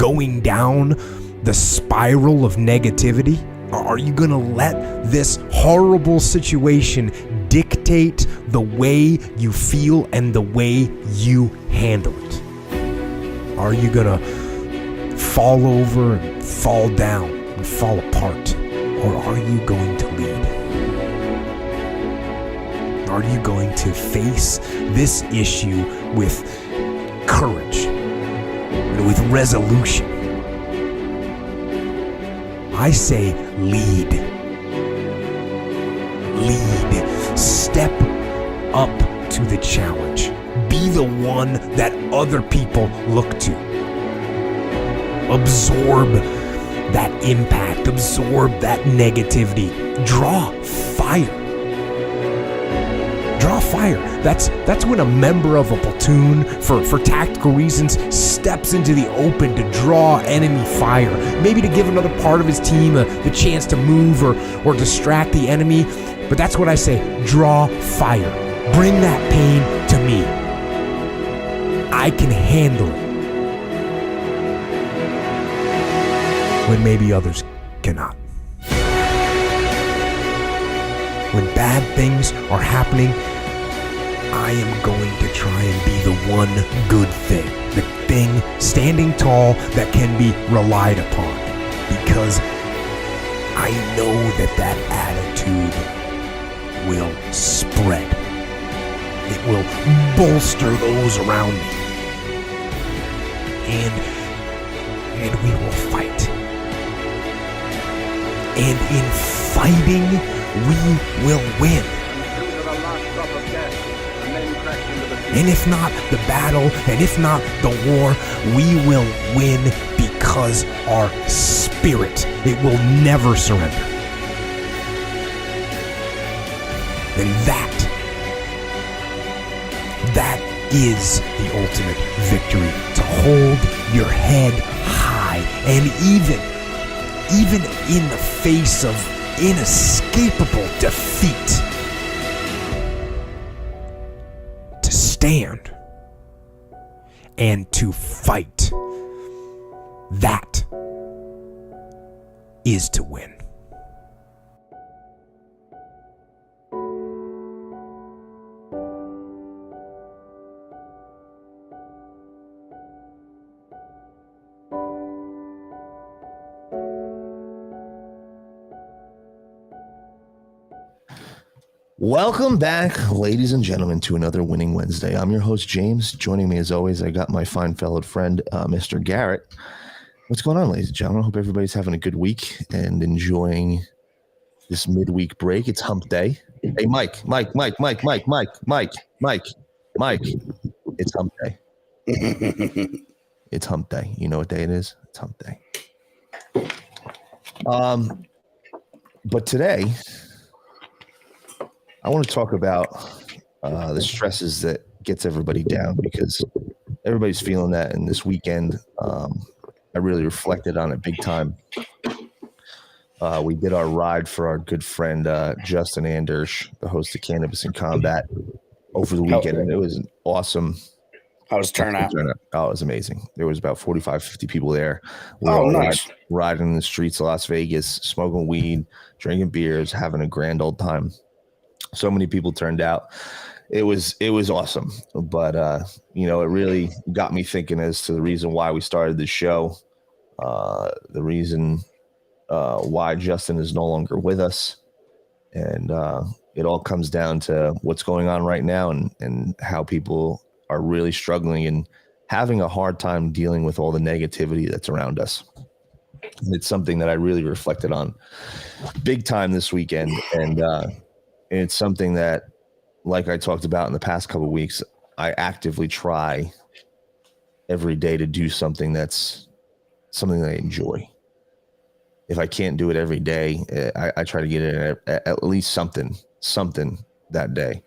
going down the spiral of negativity? Are you going to let this horrible situation dictate the way you feel and the way you handle it? Are you going to fall over and fall down and fall apart? Or are you going to lead? Are you going to face this issue with courage, with resolution? I say lead. Lead. Step up to the challenge. Be the one that other people look to. Absorb that impact. Absorb that negativity. Draw fire. Draw fire. That's when a member of a platoon, for tactical reasons, steps into the open to draw enemy fire. Maybe to give another part of his team the chance to move or distract the enemy. But that's what I say. Draw fire. Bring that pain to me. I can handle it when maybe others cannot. When bad things are happening, I am going to try and be the one good thing. The thing standing tall that can be relied upon. Because I know that attitude will spread. It will bolster those around me. And we will fight. And in fighting, we will win. And if not the battle, and if not the war, we will win because our spirit, it will never surrender. And that is the ultimate victory. To hold your head high, and even in the face of inescapable defeat, to stand and to fight. That is to win. Welcome back, ladies and gentlemen, to another Winning Wednesday. I'm your host, James. Joining me, as always, I got my fine fellow friend, Mr. Garrett. What's going on, ladies and gentlemen? I hope everybody's having a good week and enjoying this midweek break. It's hump day. Hey, Mike. It's hump day. It's hump day. You know what day it is? It's hump day. But today, I want to talk about the stresses that gets everybody down, because everybody's feeling that. And this weekend, I really reflected on it big time. We did our ride for our good friend Justin Anders, the host of Cannabis in Combat, over the weekend, and it was awesome. How was turnout? Oh, it was amazing. There was about 45, 50 people there. We were all nice. Riding in the streets of Las Vegas, smoking weed, drinking beers, having a grand old time. So many people turned out. It was awesome. But, it really got me thinking as to the reason why we started this show, the reason why Justin is no longer with us. And it all comes down to what's going on right now and how people are really struggling and having a hard time dealing with all the negativity that's around us. And it's something that I really reflected on big time this weekend. And it's something that, like I talked about in the past couple of weeks, I actively try every day to do something that's something that I enjoy. If I can't do it every day, I try to get in at least something that day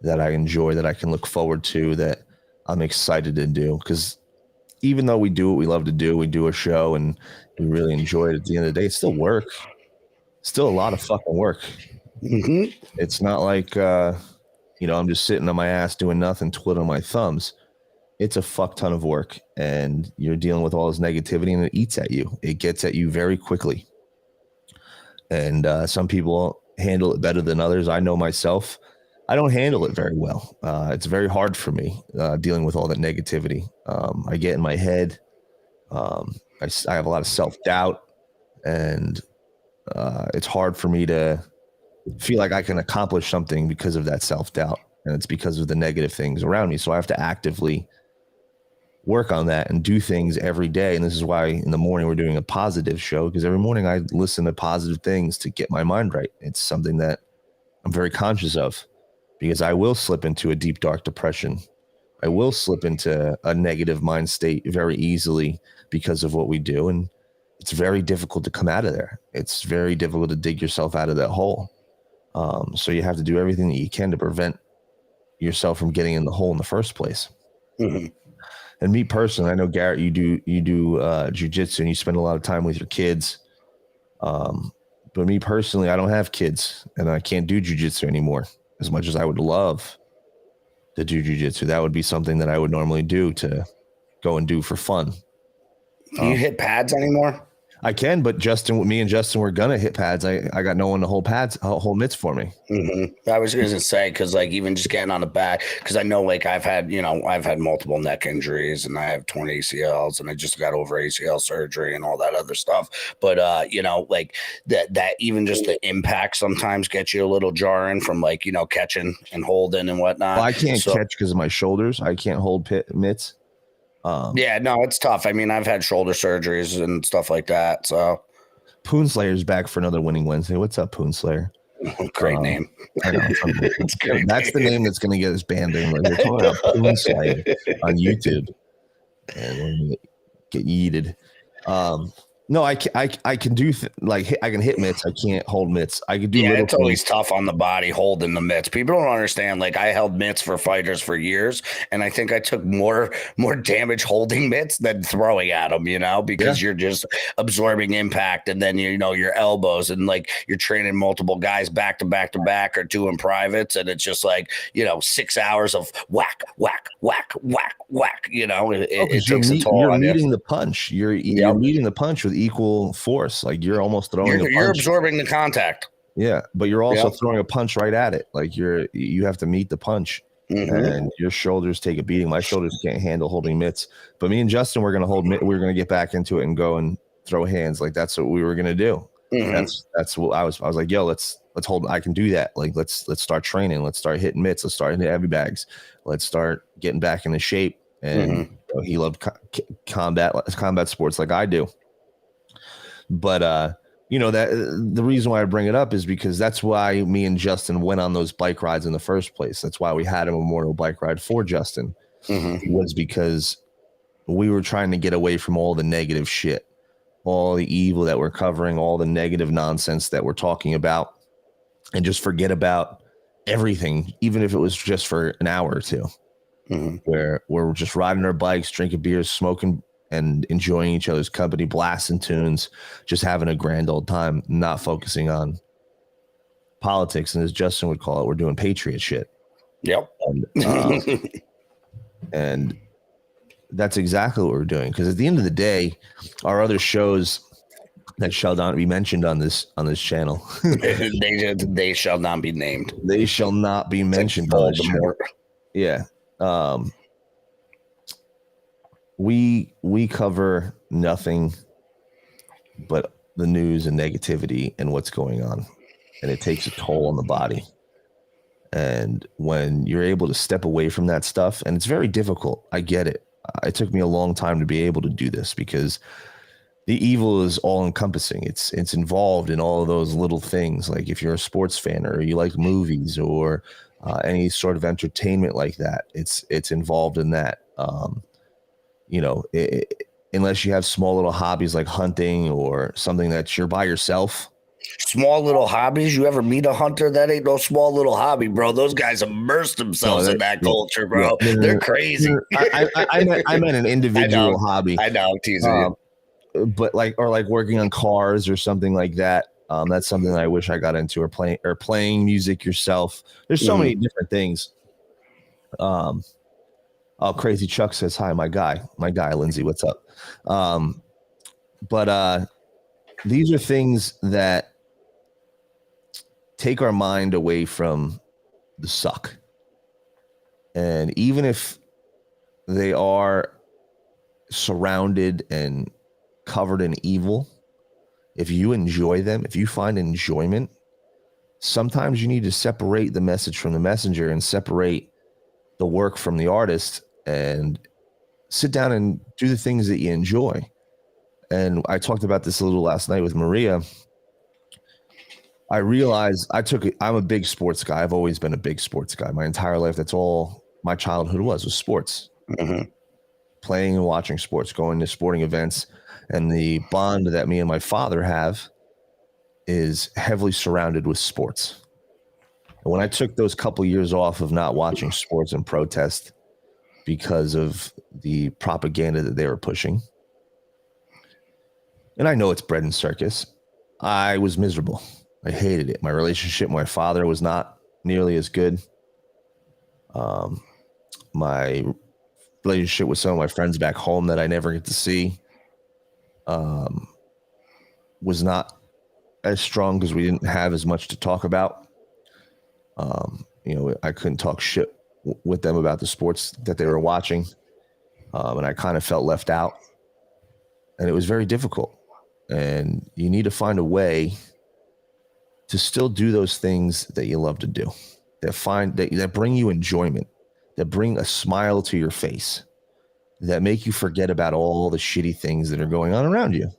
that I enjoy, that I can look forward to, that I'm excited to do. Because even though we do what we love to do, we do a show and we really enjoy it, at the end of the day, it's still work. Still a lot of fucking work. Mm-hmm. It's not like, I'm just sitting on my ass doing nothing, twiddling my thumbs. it's a fuck ton of work, and you're dealing with all this negativity, and it eats at you. It gets at you very quickly. And some people handle it better than others. I know myself, I don't handle it very well. It's very hard for me dealing with all that negativity. I get in my head. I have a lot of self-doubt, and it's hard for me to feel like I can accomplish something because of that self-doubt. And it's because of the negative things around me. So I have to actively work on that and do things every day. And this is why in the morning we're doing a positive show, because every morning I listen to positive things to get my mind right. It's something that I'm very conscious of, because I will slip into a deep, dark depression. I will slip into a negative mind state very easily because of what we do. And it's very difficult to come out of there. It's very difficult to dig yourself out of that hole. So you have to do everything that you can to prevent yourself from getting in the hole in the first place. Mm-hmm. And me personally, I know, Garrett, you do jujitsu and you spend a lot of time with your kids. But me personally, I don't have kids and I can't do jujitsu anymore. As much as I would love to do jujitsu, that would be something that I would normally do to go and do for fun. Do you hit pads anymore? I can, but me and Justin were gonna hit pads. I got no one to hold mitts for me. Mm-hmm. I was going to say, because like even just getting on the back, because I know like I've had multiple neck injuries and I have torn ACLs and I just got over ACL surgery and all that other stuff. But like that even just the impact sometimes gets you a little jarring from like catching and holding and whatnot. Well, I can't catch because of my shoulders. I can't hold mitts. Yeah, no, it's tough. I mean, I've had shoulder surgeries and stuff like that. So Poonslayer's back for another winning Wednesday. What's up, Poonslayer? Great name. I know. It's great. That's the name that's going to get us banned. Like, they're talking about Poonslayer on YouTube, and we're going to get yeeted. No, I can do I can hit mitts. I can't hold mitts. I could do. Yeah, it's things. always tough on the body holding the mitts. People don't understand. Like I held mitts for fighters for years, and I think I took more damage holding mitts than throwing at them. Because you're just absorbing impact, and then your elbows, and like you're training multiple guys back to back to back or doing privates, and it's just like 6 hours of whack whack whack whack whack. It takes a toll. You're meeting the punch. You're meeting the punch with equal force. Like you're almost throwing a punch. You're absorbing the contact. Yeah, but you're also throwing a punch right at it. Like you have to meet the punch. Mm-hmm. And your shoulders take a beating. My shoulders can't handle holding mitts. But me and Justin, we're gonna get back into it and go and throw hands. Like that's what we were gonna do. Mm-hmm. That's what I was like, yo, let's hold. I can do that. Like let's start training. Let's start hitting mitts. Let's start hitting heavy bags. Let's start getting back into shape. And he loved combat sports like I do. But that the reason why I bring it up is because that's why me and Justin went on those bike rides in the first place. That's why we had a memorial bike ride for Justin, was because we were trying to get away from all the negative shit, all the evil that we're covering, all the negative nonsense that we're talking about, and just forget about everything, even if it was just for an hour or two, where we're just riding our bikes, drinking beers, smoking, and enjoying each other's company, blasting tunes, just having a grand old time, not focusing on politics. And as Justin would call it, we're doing patriot shit. Yep. And that's exactly what we're doing. Because at the end of the day, our other shows that shall not be mentioned on this channel, they shall not be named. They shall not be mentioned on this channel. Yeah. We cover nothing but the news and negativity and what's going on, and it takes a toll on the body. And when you're able to step away from that stuff, and it's very difficult, I get it. It took me a long time to be able to do this because the evil is all encompassing. It's involved in all of those little things. Like if you're a sports fan or you like movies or any sort of entertainment like that, it's involved in that. Unless you have small little hobbies like hunting or something that you're by yourself. Small little hobbies. You ever meet a hunter? That ain't no small little hobby, bro. Those guys immerse themselves in that culture, bro. Yeah, they're crazy. I meant an individual hobby. I know, teasing you. But like working on cars or something like that. That's something that I wish I got into, or playing music yourself. There's so many different things. Oh, Crazy Chuck says hi, my guy, Lindsay, what's up? But these are things that take our mind away from the suck. And even if they are surrounded and covered in evil, if you enjoy them, if you find enjoyment, sometimes you need to separate the message from the messenger and separate the work from the artist and sit down and do the things that you enjoy. And I talked about this a little last night with Maria. I realized I'm a big sports guy. I've always been a big sports guy. My entire life, that's all my childhood was sports. Mm-hmm. Playing and watching sports, going to sporting events. And the bond that me and my father have is heavily surrounded with sports. And when I took those couple years off of not watching sports and protest because of the propaganda that they were pushing, and I know it's bread and circus, I was miserable. I hated it. My relationship with my father was not nearly as good. My relationship with some of my friends back home that I never get to see was not as strong because we didn't have as much to talk about. I couldn't talk shit with them about the sports that they were watching. And I kind of felt left out. And it was very difficult. And you need to find a way to still do those things that you love to do, that bring you enjoyment, that bring a smile to your face, that make you forget about all the shitty things that are going on around you.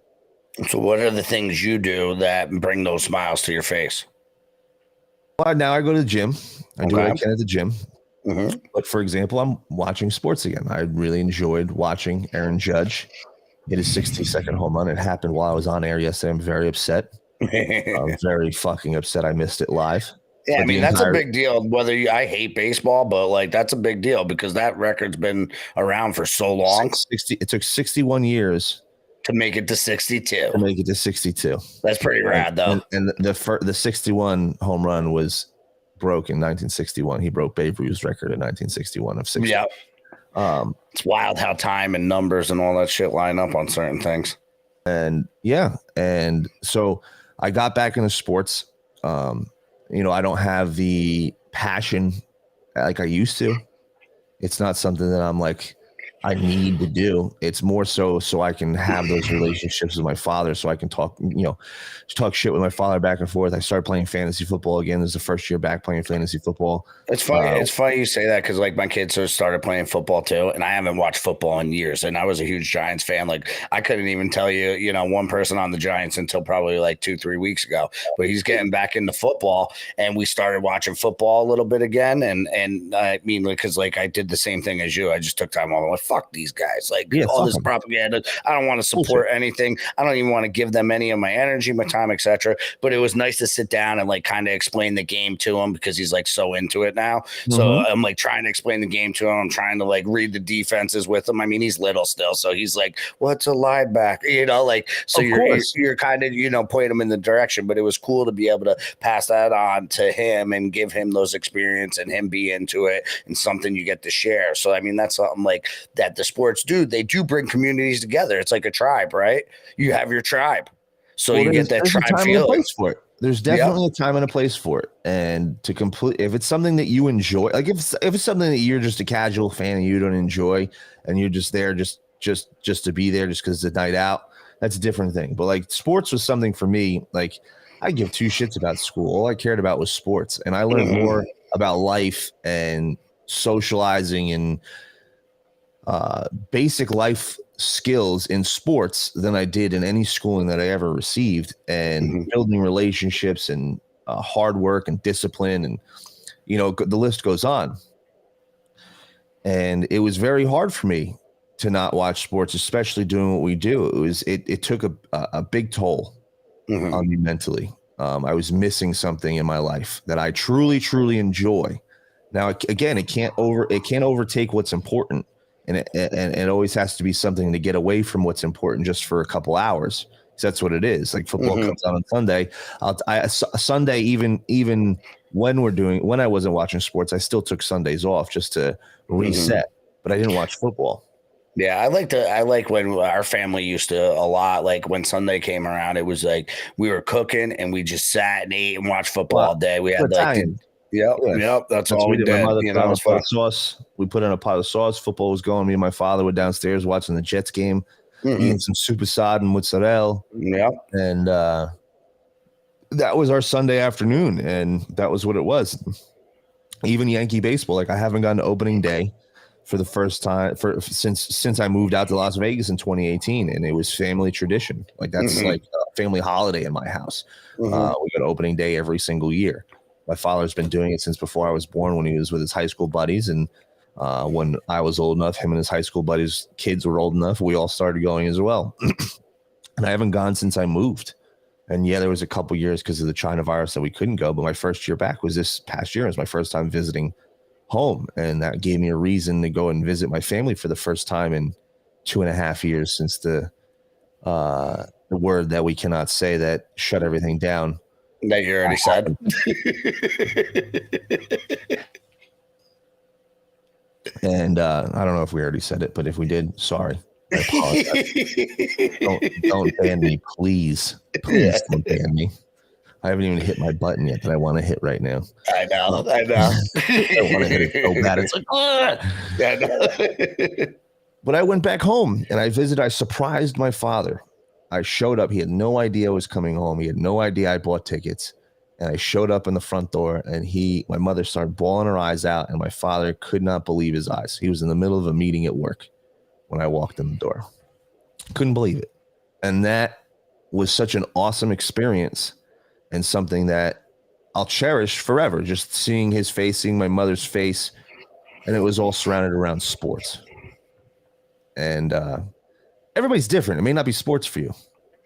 So what are the things you do that bring those smiles to your face? Well, now I go to the gym. I do what I can at the gym. Mm-hmm. But for example, I'm watching sports again. I really enjoyed watching Aaron Judge hit his 60-second home run. It happened while I was on air yesterday. I'm very upset. I'm very fucking upset I missed it live. Yeah, I mean, that's a big deal. I hate baseball, but like that's a big deal because that record's been around for so long. It took 61 years to make it to 62. That's pretty rad, though. And the 61 home run was broke in 1961. He broke Babe Ruth's record in 1961 of 60. Yeah. It's wild how time and numbers and all that shit line up on certain things. And yeah, and so I got back into sports. I don't have the passion like I used to. It's not something that I'm like, I need to do. It's more so I can have those relationships with my father, so I can talk shit with my father back and forth. I started playing fantasy football again. This is the first year back playing fantasy football. It's funny. It's funny you say that because like my kids have started playing football too, and I haven't watched football in years. And I was a huge Giants fan. Like I couldn't even tell you, one person on the Giants until probably like 2-3 weeks ago. But he's getting back into football, and we started watching football a little bit again. And I mean, because like I did the same thing as you. I just took time off. I'm like, fuck these guys. Like all this propaganda. I don't want to support anything. I don't even want to give them any of my energy, my time, etc. But it was nice to sit down and like kind of explain the game to him because he's like so into it now. Mm-hmm. So I'm like trying to explain the game to him. I'm trying to like read the defenses with him. I mean, he's little still, so he's like, "What's a linebacker?" So you're kind of pointing him in the direction. But it was cool to be able to pass that on to him and give him those experience and him be into it and something you get to share. So I mean, that's something like that. The sports do. They do bring communities together. It's like a tribe, right? You have your tribe. So you get that tribe feeling. There's definitely a time and a place for it. And if it's something that you enjoy, like if it's something that you're just a casual fan and you don't enjoy and you're just there just to be there just because it's a night out, that's a different thing. But like sports was something for me, like I give two shits about school. All I cared about was sports. And I learned more about life and socializing and basic life skills in sports than I did in any schooling that I ever received, and building relationships and hard work and discipline, and the list goes on. And it was very hard for me to not watch sports, especially doing what we do. It took a big toll on me mentally. I was missing something in my life that I truly, truly enjoy. Now, again, it can't overtake what's important. And it always has to be something to get away from what's important just for a couple hours. So that's what it is. Like football comes on Sunday. Sunday, even when I wasn't watching sports, I still took Sundays off just to reset. but I didn't watch football. Yeah, I like when our family used to a lot. Like when Sunday came around, it was like we were cooking and we just sat and ate and watched football all day. We had like Italian. yep, that's all what we did. did. My mother You put know, on it a was pot fun. of sauce. We put in a pot of sauce. Football was going. Me and my father were downstairs watching the Jets game, eating some supersad and mozzarella. Yep. And that was our Sunday afternoon, and that was what it was. Even Yankee baseball, like I haven't gone to opening day for the first time since I moved out to Las Vegas in 2018, and it was family tradition. Like that's like a family holiday in my house. We go to opening day every single year. My father's been doing it since before I was born, when he was with his high school buddies, and when I was old enough, him and his high school buddies' kids were old enough, we all started going as well. And I haven't gone since I moved. And yeah, there was a couple years because of the China virus that we couldn't go. But my first year back was this past year. It was my first time visiting home. And that gave me a reason to go and visit my family for the first time in 2.5 years since the word that we cannot say that shut everything down. That you already said. And I don't know if we already said it, but if we did, sorry. I apologize. Don't ban me, please. Please don't ban me. I haven't even hit my button yet that I want to hit right now. I know. I want to hit it so bad. It's like, But I went back home and I visited. I surprised my father. I showed up. He had no idea I was coming home. He had no idea I bought tickets. And I showed up in the front door, and my mother started bawling her eyes out, and my father could not believe his eyes. He was in the middle of a meeting at work when I walked in the door. Couldn't believe it. And that was such an awesome experience and something that I'll cherish forever. Just seeing his face, seeing my mother's face, and it was all surrounded around sports. And everybody's different. It may not be sports for you.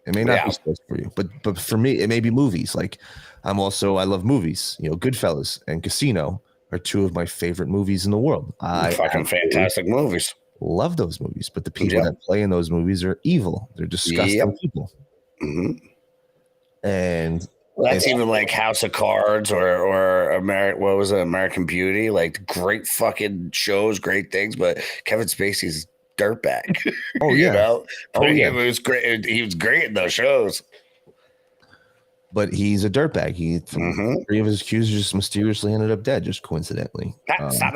It may not be sports for you, but for me, it may be movies. Like I love movies. You know, Goodfellas and Casino are two of my favorite movies in the world. Fucking fantastic movies. Love those movies, but the people that play in those movies are evil. They're disgusting people. And that's even like House of Cards or American Beauty, like great fucking shows, great things, but Kevin Spacey's dirtbag. Oh yeah. You know? It was great. He was great in those shows. But he's a dirtbag. Three of his accusers just mysteriously ended up dead, just coincidentally. Stop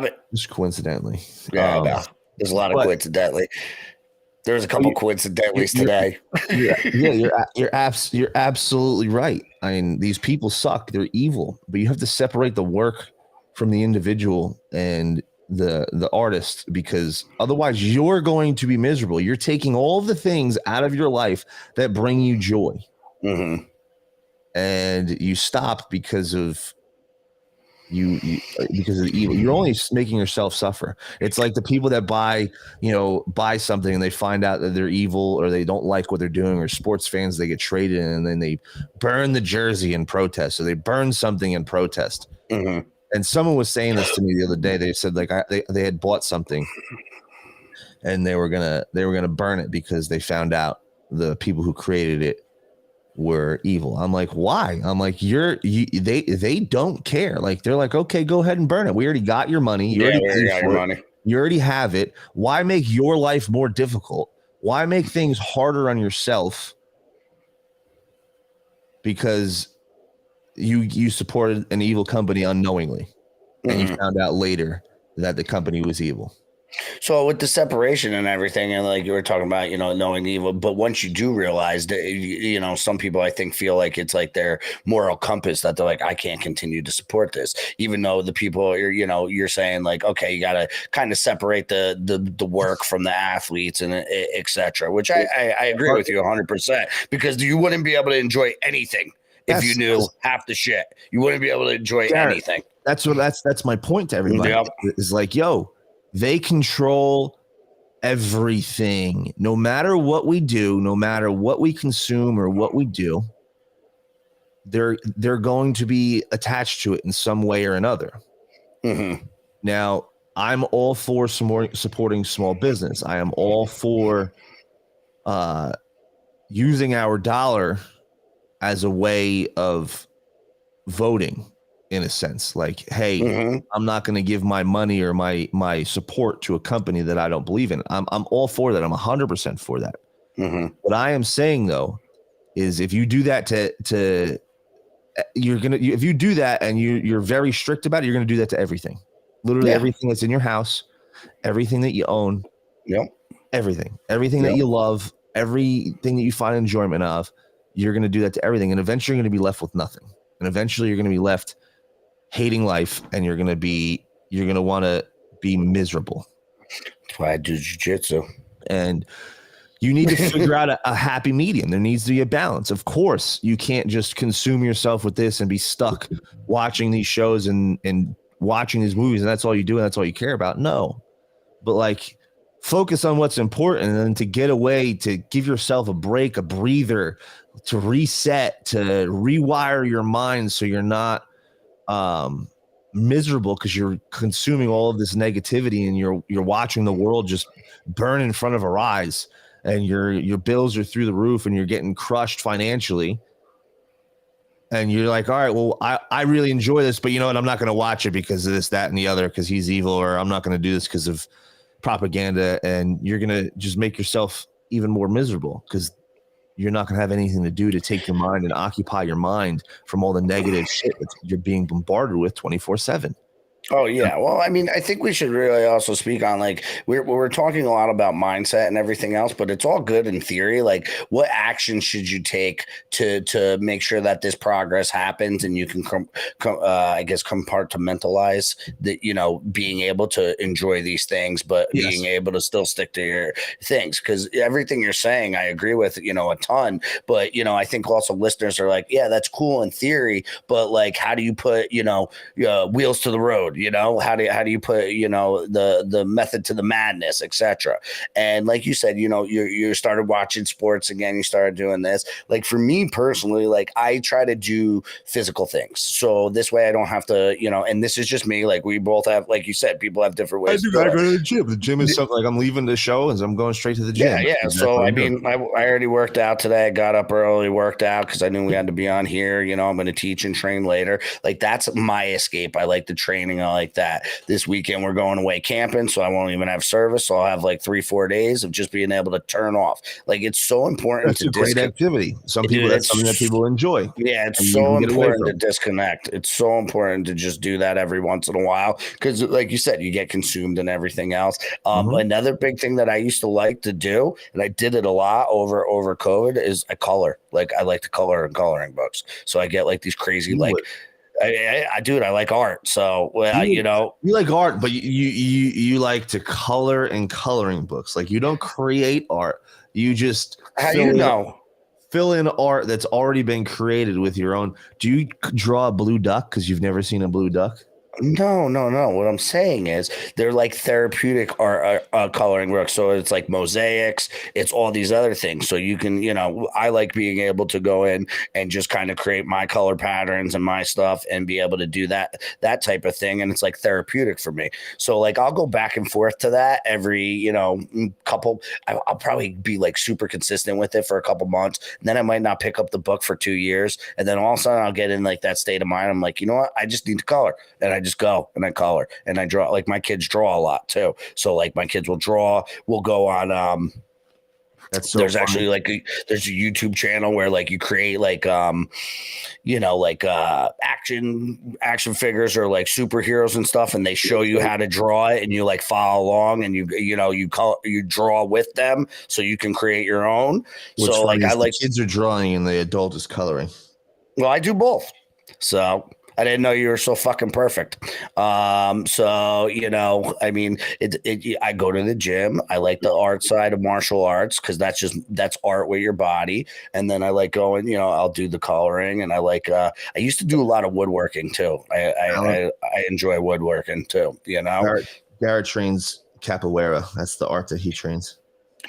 it. Just coincidentally. Yeah, no. There's a lot of coincidentally. There's a couple coincidentallys today. You're absolutely right. I mean, these people suck. They're evil, but you have to separate the work from the individual and the artist, because otherwise you're going to be miserable. You're taking all the things out of your life that bring you joy. And you stop because of because of the evil. You're only making yourself suffer. It's like the people that buy something and they find out that they're evil or they don't like what they're doing, or sports fans, they get traded and then they burn the jersey in protest, or they burn something in protest. And someone was saying this to me the other day. They said like they had bought something and they were gonna burn it because they found out the people who created it were evil. I'm like, why? I'm like, they don't care. Like they're like, okay, go ahead and burn it. We already got your money. You already have it. Why make your life more difficult? Why make things harder on yourself? Because you supported an evil company unknowingly, and you found out later that the company was evil. So with the separation and everything, and like you were talking about, knowing evil, but once you do realize that, some people I think feel like it's like their moral compass that they're like, I can't continue to support this, even though the people are, you're saying like, okay, you got to kind of separate the work from the athletes and et cetera, which I agree with you 100%, because you wouldn't be able to enjoy anything if you knew half the shit. You wouldn't be able to enjoy anything. That's my point to everybody. Is like, they control everything. No matter what we do, no matter what we consume or what we do, they're going to be attached to it in some way or another. Now, I'm all for supporting small business. I am all for using our dollar as a way of voting in a sense. Like, hey, Mhm. I'm not going to give my money or my support to a company that I don't believe in. I'm all for that. I'm 100% for that. Mhm. What I am saying though is if you do that to if you do that and you're very strict about it, you're going to do that to everything. Literally Yeah. everything that's in your house, everything that you own, Yep. everything that Yep. you love, everything that you find enjoyment of, you're going to do that to everything. And eventually you're going to be left with nothing. And eventually you're going to be left hating life, and you're going to want to be miserable. That's why I do jujitsu. And you need to figure out a happy medium. There needs to be a balance. Of course, you can't just consume yourself with this and be stuck watching these shows and watching these movies, and that's all you do and that's all you care about. No. But like, focus on what's important, and then to get away, to give yourself a break, a breather, to reset, to rewire your mind so you're not miserable because you're consuming all of this negativity and you're watching the world just burn in front of our eyes, and your bills are through the roof and you're getting crushed financially. And you're like, all right, well, I really enjoy this, but you know what? I'm not going to watch it because of this, that, and the other, because he's evil, or I'm not going to do this because of propaganda. And you're going to just make yourself even more miserable because you're not going to have anything to do to take your mind and occupy your mind from all the negative shit that you're being bombarded with 24/7. Oh yeah. Well, I mean, I think we should really also speak on, like, we're talking a lot about mindset and everything else, but it's all good in theory. Like, what action should you take to make sure that this progress happens and you can I guess compartmentalize that, being able to enjoy these things, but Yes. being able to still stick to your things, because everything you're saying, I agree with, a ton. But I think also listeners are like, yeah, that's cool in theory, but like, how do you put wheels to the road? How do you put the method to the madness, etc. And like you said, you started watching sports again, you started doing this. Like, for me personally, like, I try to do physical things, so this way I don't have to, and this is just me. Like, we both have, like you said, people have different ways. I go to the gym. The gym is something like I'm leaving the show and I'm going straight to the gym. Yeah. Exactly. So I mean, I already worked out today. I got up early, worked out because I knew we had to be on here. I'm going to teach and train later. Like, that's my escape. I like the training. I like that. This weekend we're going away camping, so I won't even have service. So I'll have like 3-4 days of just being able to turn off. Like, it's so important. That's a great activity. That's something that people enjoy. Yeah, it's so important to disconnect. It's so important to just do that every once in a while, because like you said, you get consumed in everything else. Another big thing that I used to like to do, and I did it a lot over COVID, is I color. Like, I like to color in coloring books. So I get like these crazy I do it. I like art. So you like art, but you like to color in coloring books. Like, you don't create art. You just fill in art that's already been created with your own. Do you draw a blue duck because you've never seen a blue duck? No. What I'm saying is they're like therapeutic art coloring books. So it's like mosaics. It's all these other things. So you can, I like being able to go in and just kind of create my color patterns and my stuff and be able to do that type of thing. And it's like therapeutic for me. So like, I'll go back and forth to that every, couple. I'll probably be like super consistent with it for a couple months. And then I might not pick up the book for 2 years. And then all of a sudden I'll get in like that state of mind. I'm like, you know what? I just need to color. And I just go and I color and I draw. Like, my kids draw a lot too. So like, my kids will draw. We'll go on. That's so there's funny. actually like there's a YouTube channel where like you create like action figures or like superheroes and stuff, and they show you how to draw it, and you like follow along, and you draw with them so you can create your own. What's so like, I like kids are drawing and the adult is coloring. Well, I do both. So I didn't know you were so fucking perfect. I mean, I go to the gym. I like the art side of martial arts because that's art with your body. And then I like going, I'll do the coloring, and I like. I used to do a lot of woodworking too. I enjoy woodworking too. Garrett trains capoeira. That's the art that he trains.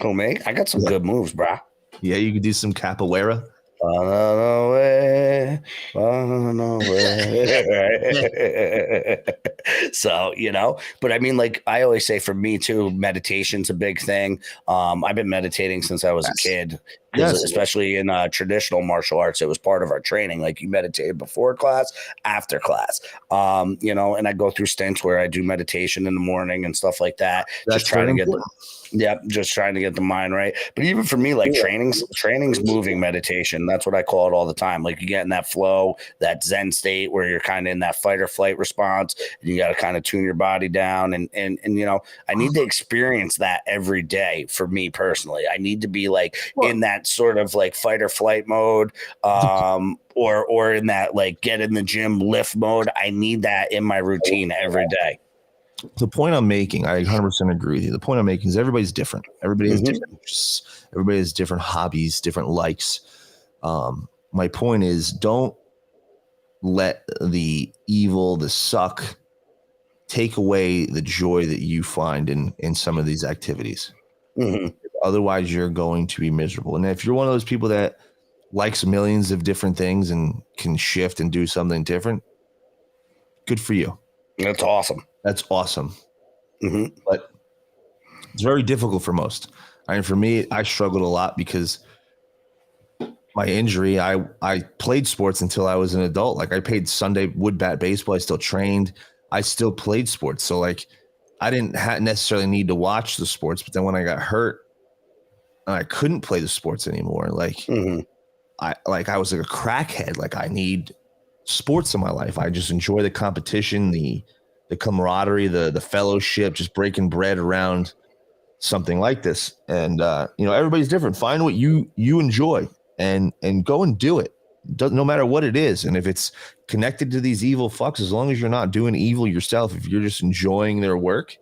Oh, me? I got some good moves, brah. Yeah, you could do some capoeira. So, but I mean, like I always say for me too, meditation's a big thing. I've been meditating since I was a kid. Because especially in traditional martial arts, it was part of our training. Like you meditated before class, after class, and I go through stints where I do meditation in the morning and stuff like that. That's just trying to get important. just trying to get the mind right. But even for me, like training's moving meditation. That's what I call it all the time. Like you get in that flow, that Zen state where you're kind of in that fight or flight response, and you got to kind of tune your body down. And I need to experience that every day for me personally. I need to be like in that sort of like fight or flight mode, or in that like get in the gym lift mode. I need that in my routine every day. The point I'm making, I 100% agree with you. The point I'm making is everybody's different. Everybody has different interests. Everybody has different hobbies, different likes. My point is, don't let the evil, the suck, take away the joy that you find in some of these activities. Otherwise, you're going to be miserable. And if you're one of those people that likes millions of different things and can shift and do something different, good for you. That's awesome. That's awesome. But it's very difficult for most. I mean, for me, I struggled a lot because my injury, I played sports until I was an adult. Like I played Sunday wood bat baseball. I still trained. I still played sports. So like I didn't necessarily need to watch the sports. But then when I got hurt, I couldn't play the sports anymore. Like I was like a crackhead. Like I need sports in my life. I just enjoy the competition, the camaraderie, the fellowship, just breaking bread around something like this. And everybody's different. Find what you enjoy and go and do it. No matter what it is. And if it's connected to these evil fucks, as long as you're not doing evil yourself, if you're just enjoying their work,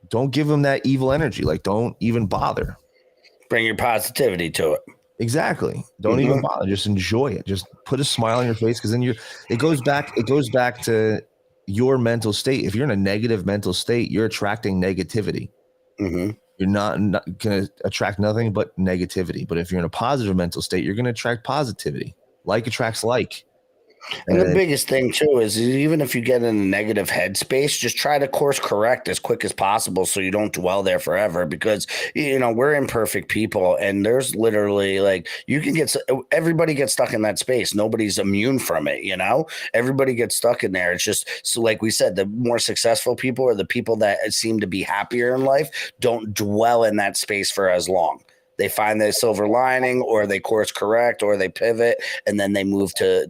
don't give them that evil energy. Like, don't even bother. Bring your positivity to it. Exactly. Don't even bother. Just enjoy it. Just put a smile on your face, because then it goes back to your mental state. If you're in a negative mental state, you're attracting negativity. You're not going to attract nothing but negativity. But if you're in a positive mental state, you're going to attract positivity. Like attracts like. And the biggest thing too is even if you get in a negative headspace, just try to course correct as quick as possible so you don't dwell there forever, because we're imperfect people, and there's literally like everybody gets stuck in that space. Nobody's immune from it. Everybody gets stuck in there. It's just, so like we said, the more successful people or the people that seem to be happier in life don't dwell in that space for as long. They find the silver lining, or they course correct, or they pivot, and then they move to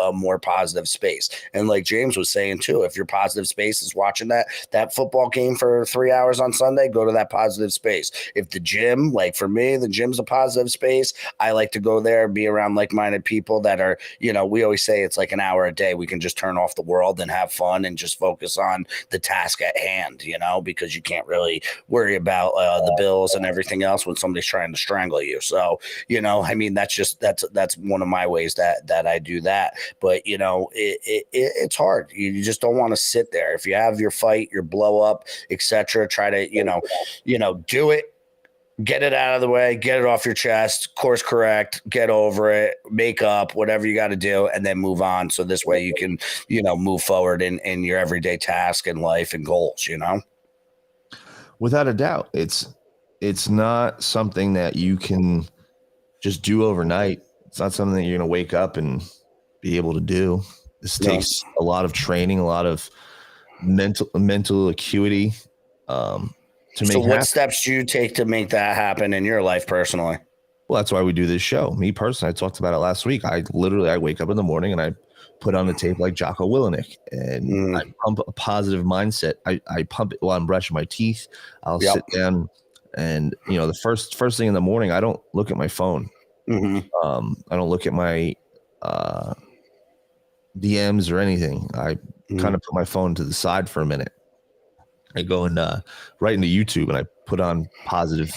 a more positive space. And like James was saying too, if your positive space is watching that football game for 3 hours on Sunday, go to that positive space. If the gym, like for me, the gym's a positive space, I like to go there, be around like-minded people that are, we always say it's like an hour a day. We can just turn off the world and have fun and just focus on the task at hand, because you can't really worry about the bills and everything else when somebody's trying to strangle you. So, that's one of my ways that I do that. But, it's hard. You just don't want to sit there. If you have your fight, your blow up, etc., try to, do it. Get it out of the way, get it off your chest, course correct, get over it, make up, whatever you got to do, and then move on. So this way you can, move forward in your everyday task and life and goals, Without a doubt. It's not something that you can just do overnight. It's not something that you're going to wake up and be able to do. This takes a lot of training, a lot of mental acuity. So what steps do you take to make that happen in your life personally? Well, that's why we do this show. Me personally, I talked about it last week. I wake up in the morning and I put on the tape like Jocko Willenick, and I pump a positive mindset. I pump it while I'm brushing my teeth. I'll sit down, and the first thing in the morning, I don't look at my phone. I don't look at my DMs or anything. I kind of put my phone to the side for a minute. I go and right into YouTube, and I put on a positive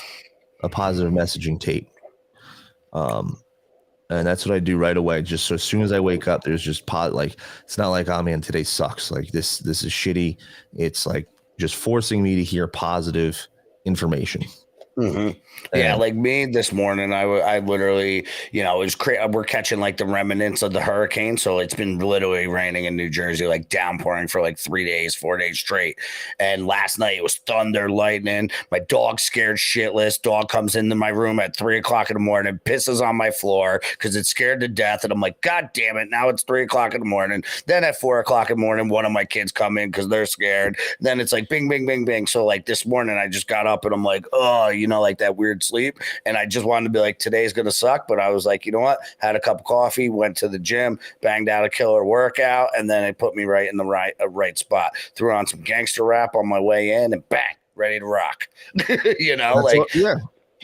messaging tape. And that's what I do right away. Just so as soon as I wake up, there's just it's not like, oh man, today sucks. Like this is shitty. It's like just forcing me to hear positive information. Mm-hmm. Yeah, like me this morning, I literally, it was we're catching like the remnants of the hurricane. So it's been literally raining in New Jersey, like downpouring for like 3 days, 4 days straight. And last night it was thunder, lightning. My dog scared shitless. Dog comes into my room at 3 o'clock in the morning, pisses on my floor because it's scared to death. And I'm like, God damn it. Now it's 3 o'clock in the morning. Then at 4 o'clock in the morning, one of my kids come in because they're scared. Then it's like bing, bing, bing, bing. So like this morning I just got up and I'm like, oh, like that weird sleep. And I just wanted to be like, today's going to suck. But I was like, you know what? Had a cup of coffee, went to the gym, banged out a killer workout. And then it put me right in the right spot. Threw on some gangster rap on my way in and bang, ready to rock. Yeah.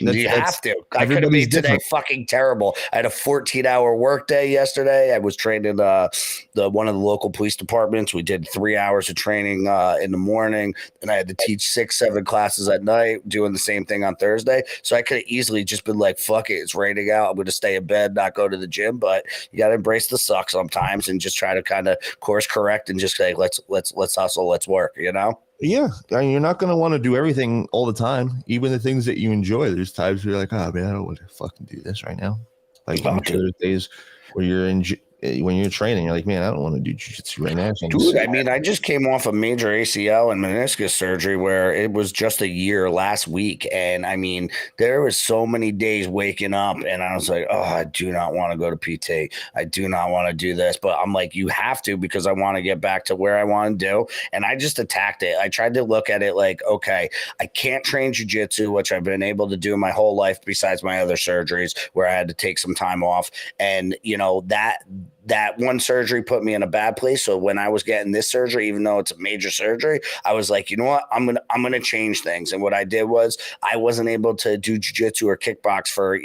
You have to. I could have made today fucking terrible. I had a 14-hour workday yesterday. I was trained in one of the local police departments. We did 3 hours of training in the morning, and I had to teach 6-7 classes at night, doing the same thing on Thursday. So I could have easily just been like, "Fuck it, it's raining out. I'm going to stay in bed, not go to the gym." But you got to embrace the suck sometimes, and just try to kind of course correct and just say, "Let's hustle, let's work." Yeah, I mean, you're not going to want to do everything all the time, even the things that you enjoy. There's times where you're like, oh man, I don't want to fucking do this right now. Like there's days where when you're training, you're like, man, I don't want to do jiu-jitsu right now. Dude, I mean, I just came off a major ACL and meniscus surgery where it was just a year last week. And I mean, there was so many days waking up and I was like, oh, I do not want to go to PT. I do not want to do this. But I'm like, you have to, because I want to get back to where I want to do. And I just attacked it. I tried to look at it like, okay, I can't train jiu-jitsu, which I've been able to do my whole life besides my other surgeries where I had to take some time off. And, that one surgery put me in a bad place. So when I was getting this surgery, even though it's a major surgery, I was like, you know what? I'm gonna change things. And what I did was I wasn't able to do jiu-jitsu or kickbox for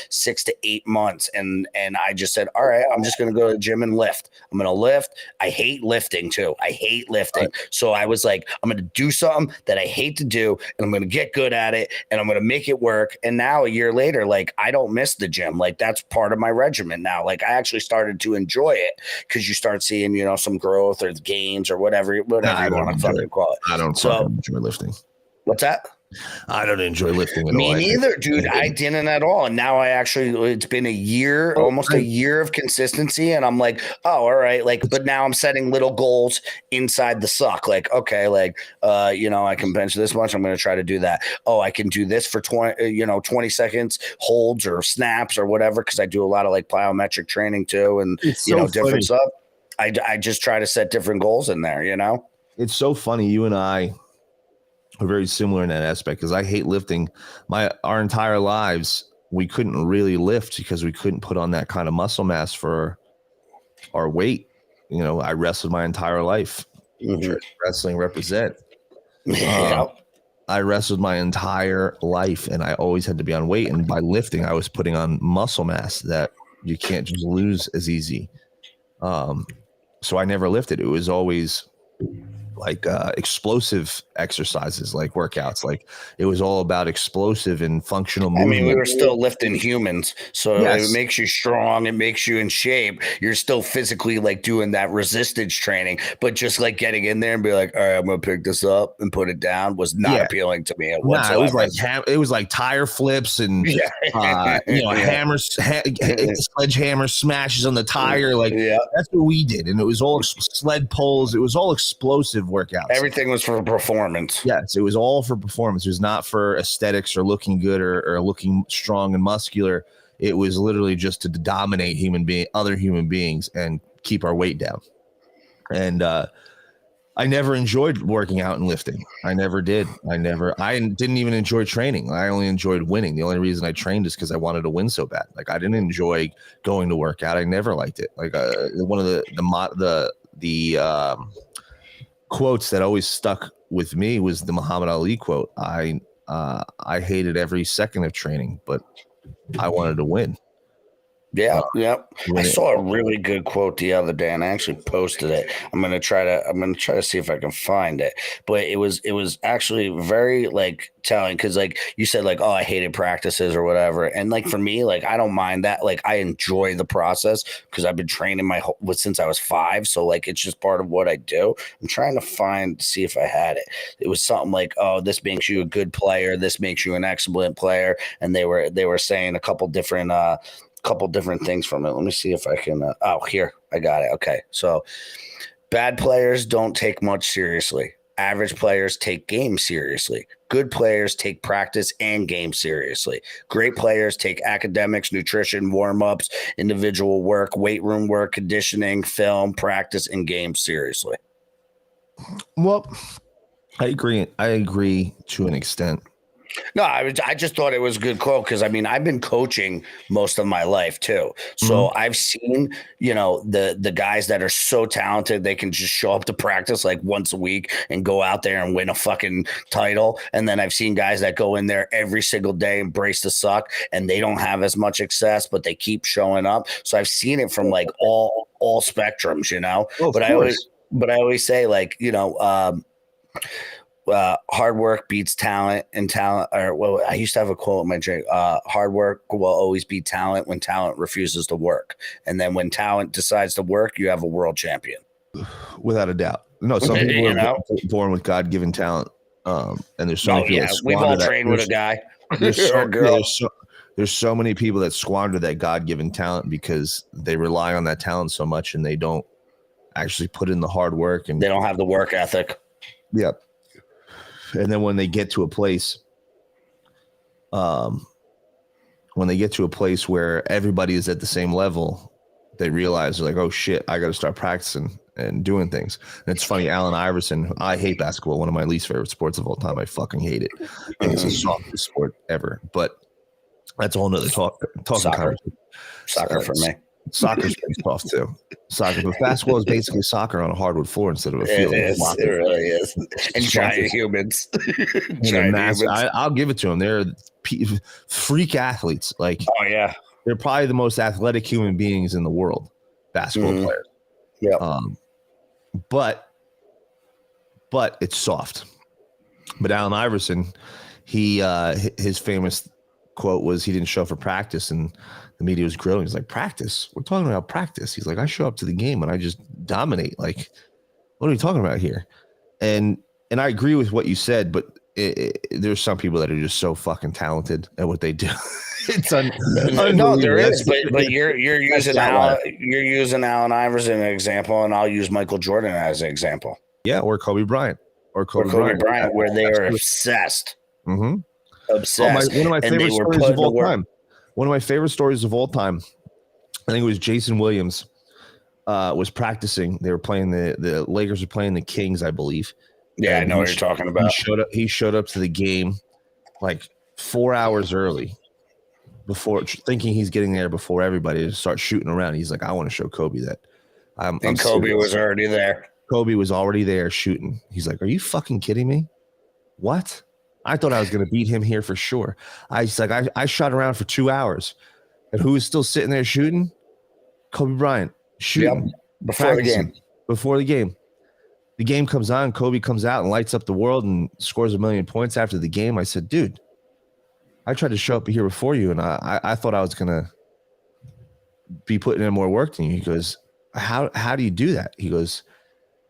6 to 8 months. And I just said, all right, I'm just gonna go to the gym and lift. I'm gonna lift. I hate lifting too. I hate lifting. Right. So I was like, I'm gonna do something that I hate to do, and I'm gonna get good at it, and I'm gonna make it work. And now a year later, like I don't miss the gym. Like that's part of my regimen now. Like I actually started to enjoy it because you start seeing, some growth or gains or whatever you want to fucking call it. I don't enjoy lifting. What's that? I don't enjoy lifting at all. Me neither, dude. I didn't at all. And now it's been a year, almost a year of consistency. And I'm like, oh, all right. Like, but now I'm setting little goals inside the suck. Like, okay, like, I can bench this much. I'm going to try to do that. Oh, I can do this for 20 seconds holds or snaps or whatever. Cause I do a lot of like plyometric training too. And, different stuff. I just try to set different goals in there, It's so funny. You and I are very similar in that aspect because I hate lifting. Our entire lives, we couldn't really lift because we couldn't put on that kind of muscle mass for our weight. I wrestled my entire life. Mm-hmm. Wrestling represent. I wrestled my entire life and I always had to be on weight. And by lifting, I was putting on muscle mass that you can't just lose as easy. So I never lifted. It was always like explosive exercises, like workouts. Like it was all about explosive and functional movement. I mean, we were still lifting humans, so yes. It makes you strong. It makes you in shape. You're still physically like doing that resistance training, but just like getting in there and be like, all right, I'm gonna pick this up and put it down was not appealing to me whatsoever. It was like tire flips and hammers, sledgehammer smashes on the tire. Like that's what we did, and it was all sled pulls. It was all explosive workouts. Everything was for performance. Yes, it was all for performance. It was not for aesthetics or looking good or looking strong and muscular. It was literally just to dominate other human beings and keep our weight down. And I never enjoyed working out and lifting. I never did. I didn't even enjoy training. I only enjoyed winning. The only reason I trained is because I wanted to win so bad. Like I didn't enjoy going to work out. I never liked it. Like one of the quotes that always stuck with me was the Muhammad Ali quote. I hated every second of training, but I wanted to win. Yeah, yeah. I when it- saw a really good quote the other day, and I actually posted it. I'm gonna try to see if I can find it. But it was actually very like telling because like you said, like, oh, I hated practices or whatever. And like for me, like I don't mind that. Like I enjoy the process because I've been training since I was 5. So like it's just part of what I do. I'm trying to see if I had it. It was something like, oh, this makes you a good player, this makes you an excellent player. And they were saying a couple different things from it. Let me see if I can. Here, I got it. Okay. So bad players don't take much seriously. Average players take games seriously. Good players take practice and game seriously. Great players take academics, nutrition, warm-ups, individual work, weight room work, conditioning, film, practice, and games seriously. well, I agree to an extent. No, I just thought it was a good quote because I mean I've been coaching most of my life too, so I've seen the guys that are so talented they can just show up to practice like once a week and go out there and win a fucking title, and then I've seen guys that go in there every single day and brace the suck and they don't have as much success but they keep showing up. So I've seen it from like all spectrums, Well, but I always say like hard work beats talent, and talent. Or well, I used to have a quote in my drink: "Hard work will always beat talent when talent refuses to work, and then when talent decides to work, you have a world champion." Without a doubt. No, some people are born with God-given talent, and there's so many people that we've all squander trained with a guy or a girl. There's so many people that squander that God-given talent because they rely on that talent so much and they don't actually put in the hard work, and they don't have the work ethic. Yeah. And then when they get to a place, where everybody is at the same level, they realize they're like, oh shit, I got to start practicing and doing things. And it's funny, Allen Iverson, I hate basketball, one of my least favorite sports of all time. I fucking hate it. And it's the softest sport ever. But that's a whole nother talking conversation. Soccer for me. Soccer's pretty soft too. But basketball is basically soccer on a hardwood floor instead of a field. It really is. And giant humans. Humans. I'll give it to them. They're freak athletes. Like, oh yeah, they're probably the most athletic human beings in the world. Basketball players. Yeah. But it's soft. But Allen Iverson, his famous quote was he didn't show up for practice, and the media was grilling. He's like, practice? We're talking about practice. He's like, I show up to the game and I just dominate. Like, what are we talking about here? And I agree with what you said, but there's some people that are just so fucking talented at what they do. It's no, there is, but you're using Allen Iverson as an example, and I'll use Michael Jordan as an example. Yeah, or Kobe Bryant, Bryant, where they are obsessed. Mm-hmm. Obsessed. One of my favorite stories of all time. One of my favorite stories of all time. I think it was Jason Williams was practicing. They were playing the Lakers were playing the Kings, I believe. Yeah, I know what you're talking about. He showed up to the game like 4 hours early, before thinking he's getting there before everybody to start shooting around. He's like, I want to show Kobe that I'm Kobe serious. Was already there. Kobe was already there shooting. He's like, are you fucking kidding me? What? I thought I was going to beat him here for sure. I shot around for 2 hours, and who was still sitting there shooting? Kobe Bryant shooting before the game. Before the game. The game comes on. Kobe comes out and lights up the world and scores 1 million points after the game. I said, dude, I tried to show up here before you, and I thought I was going to be putting in more work than you. He goes, how do you do that? He goes,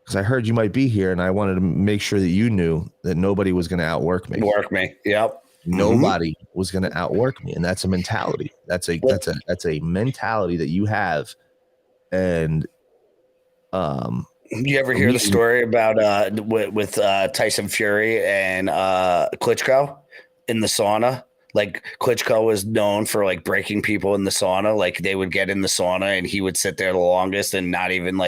because I heard you might be here, and I wanted to make sure that you knew that nobody was going to outwork me. Yep. Nobody was going to outwork me, and that's a mentality. That's a mentality that you have. And you ever hear the story about with Tyson Fury and Klitschko in the sauna? Like Klitschko was known for like breaking people in the sauna. Like they would get in the sauna and he would sit there the longest and not even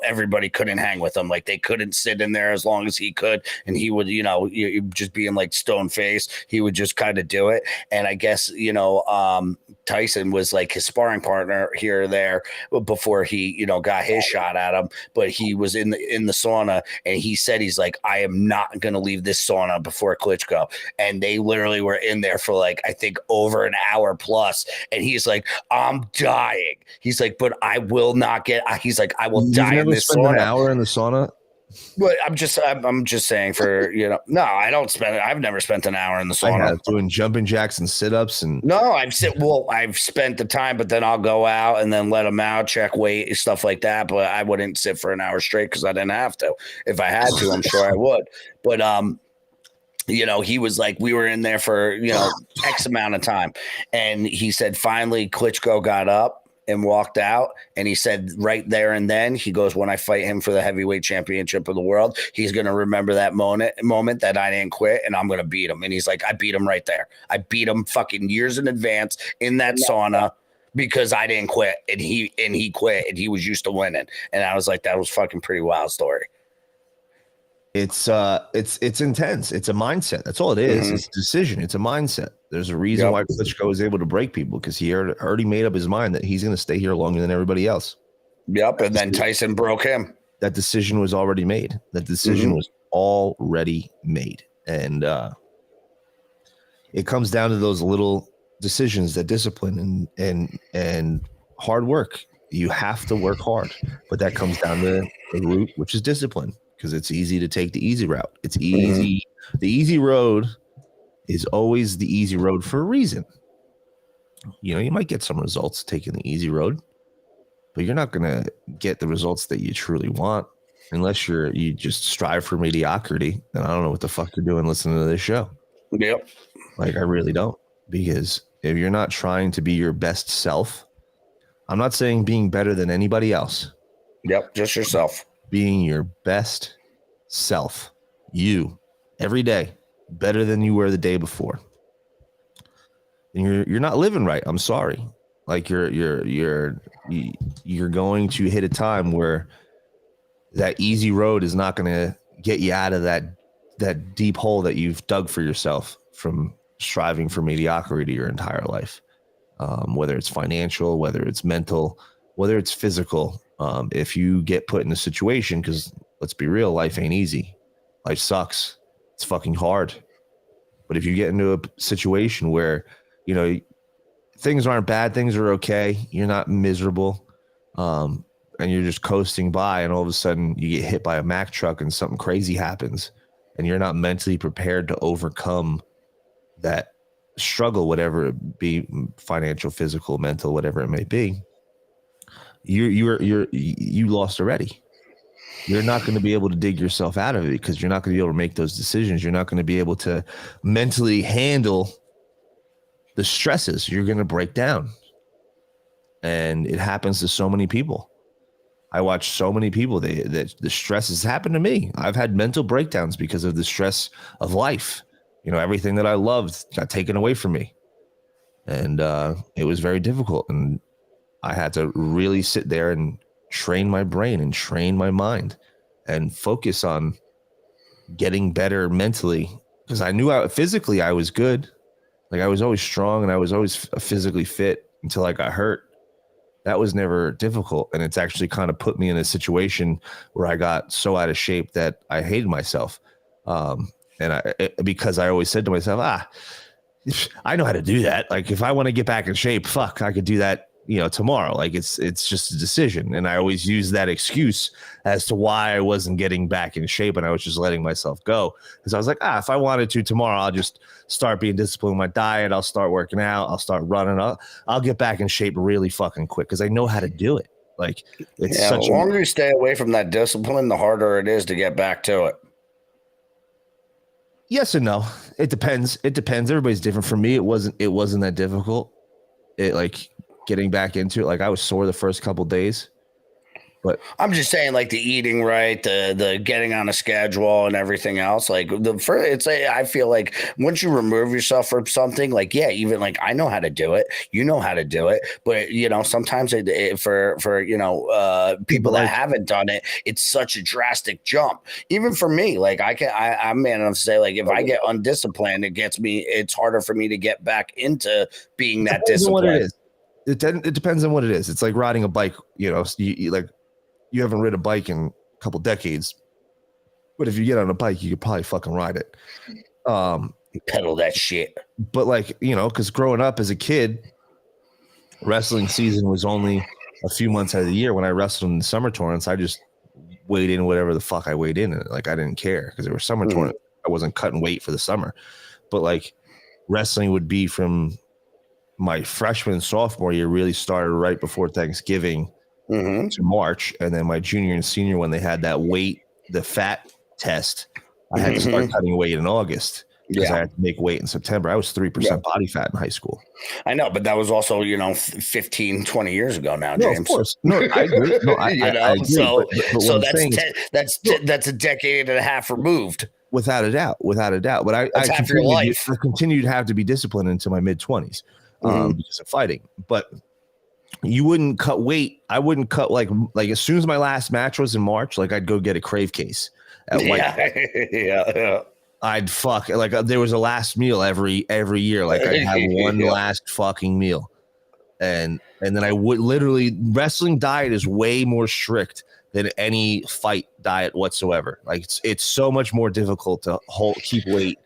everybody couldn't hang with him. Like they couldn't sit in there as long as he could. And he would, just being like stone faced, he would just kind of do it. And I guess, Tyson was like his sparring partner here or there before he, got his shot at him. But he was in the sauna and he said, he's like, I am not going to leave this sauna before Klitschko. and they literally were in there for like, I think over an hour plus. And he's like, I'm dying. He's like, but I will not get, he's like, I will You've die in never this spent an sauna. hour in the sauna? But I'm just saying for, no, I don't spend it. I've never spent an hour in the sauna. I have, doing jumping jacks and sit-ups and no, I've spent the time, but then I'll go out and then let them out, check weight, stuff like that. But I wouldn't sit for an hour straight because I didn't have to. If I had to, I'm sure I would. But he was like, we were in there for X amount of time, and he said finally Klitschko got up and walked out, and he said right there and then, he goes, when I fight him for the heavyweight championship of the world, he's going to remember that moment that I didn't quit, and I'm going to beat him. And he's like, I beat him right there. I beat him fucking years in advance in that sauna because I didn't quit, and he quit, and he was used to winning. And I was like, that was fucking pretty wild story. It's intense. It's a mindset. That's all it is. Mm-hmm. It's a decision. It's a mindset. There's a reason why Klitschko was able to break people, because he already made up his mind that he's going to stay here longer than everybody else. Yep. And then Tyson broke him. That decision was already made. That decision was already made. And it comes down to those little decisions, that discipline and hard work. You have to work hard, but that comes down to the root, which is discipline, because it's easy to take the easy route. It's easy. The easy road is always the easy road for a reason. You might get some results taking the easy road, but you're not going to get the results that you truly want unless you just strive for mediocrity. And I don't know what the fuck you're doing listening to this show. Yep. Like, I really don't, because if you're not trying to be your best self, I'm not saying being better than anybody else. Yep. Just yourself. Being your best self, you, every day, better than you were the day before. And you're not living right. I'm sorry. Like, you're going to hit a time where that easy road is not going to get you out of that deep hole that you've dug for yourself from striving for mediocrity your entire life. Whether it's financial, whether it's mental, whether it's physical. If you get put in a situation, because let's be real, life ain't easy. Life sucks. It's fucking hard. But if you get into a situation where, things aren't bad, things are okay, you're not miserable, and you're just coasting by, and all of a sudden you get hit by a Mack truck and something crazy happens, and you're not mentally prepared to overcome that struggle, whatever it be, financial, physical, mental, whatever it may be, you lost already. You're not going to be able to dig yourself out of it, because you're not going to be able to make those decisions. You're not going to be able to mentally handle the stresses. You're going to break down. And it happens to so many people. I watch so many people that the stress has happened to me. I've had mental breakdowns because of the stress of life. Everything that I loved got taken away from me. And it was very difficult. And I had to really sit there and train my brain and train my mind and focus on getting better mentally, because I knew physically I was good. Like, I was always strong and I was always physically fit until I got hurt. That was never difficult. And it's actually kind of put me in a situation where I got so out of shape that I hated myself. Because I always said to myself, I know how to do that. Like, if I want to get back in shape, fuck, I could do that, tomorrow. Like, it's just a decision. And I always use that excuse as to why I wasn't getting back in shape, and I was just letting myself go. Because I was like, if I wanted to tomorrow, I'll just start being disciplined with my diet. I'll start working out. I'll start running. I'll get back in shape really fucking quick, because I know how to do it. Like, it's the longer you stay away from that discipline, the harder it is to get back to it. Yes and no. It depends. Everybody's different. For me, it wasn't that difficult. Getting back into it, like, I was sore the first couple days, but I'm just saying, like, the eating right, the getting on a schedule and everything else. Like, I feel like once you remove yourself from something, like, even like, I know how to do it, know how to do it, but sometimes for people that haven't done it, it's such a drastic jump. Even for me, like, I'm man enough to say, like, if I get undisciplined, it's harder for me to get back into being that disciplined. It depends on what it is. It's like riding a bike. You haven't ridden a bike in a couple decades, but if you get on a bike, you could probably fucking ride it. Pedal that shit. But like, you know, because growing up as a kid, wrestling season was only a few months out of the year. When I wrestled in the summer tournaments, I just weighed in whatever the fuck I weighed in. And like, I didn't care because there were summer tournaments. I wasn't cutting weight for the summer. But like, wrestling would be from my freshman and sophomore year, really started right before Thanksgiving to March. And then my junior and senior, when they had that weight, the fat test, I had to start cutting weight in August. Because I had to make weight in September. I was 3% body fat in high school. I know, but that was also, 15, 20 years ago now, James. No, of course. No, I agree. No, I agree. So, but that's a decade and a half removed. Without a doubt. But I continued to have to be disciplined into my mid-20s because of fighting. But you wouldn't cut weight. I wouldn't cut like as soon as my last match was in March, like I'd go get a Crave case at White. Yeah. I'd fuck like there was a last meal every year. Like I'd have one last fucking meal, and then I would literally wrestling diet is way more strict than any fight diet whatsoever. Like it's so much more difficult to keep weight.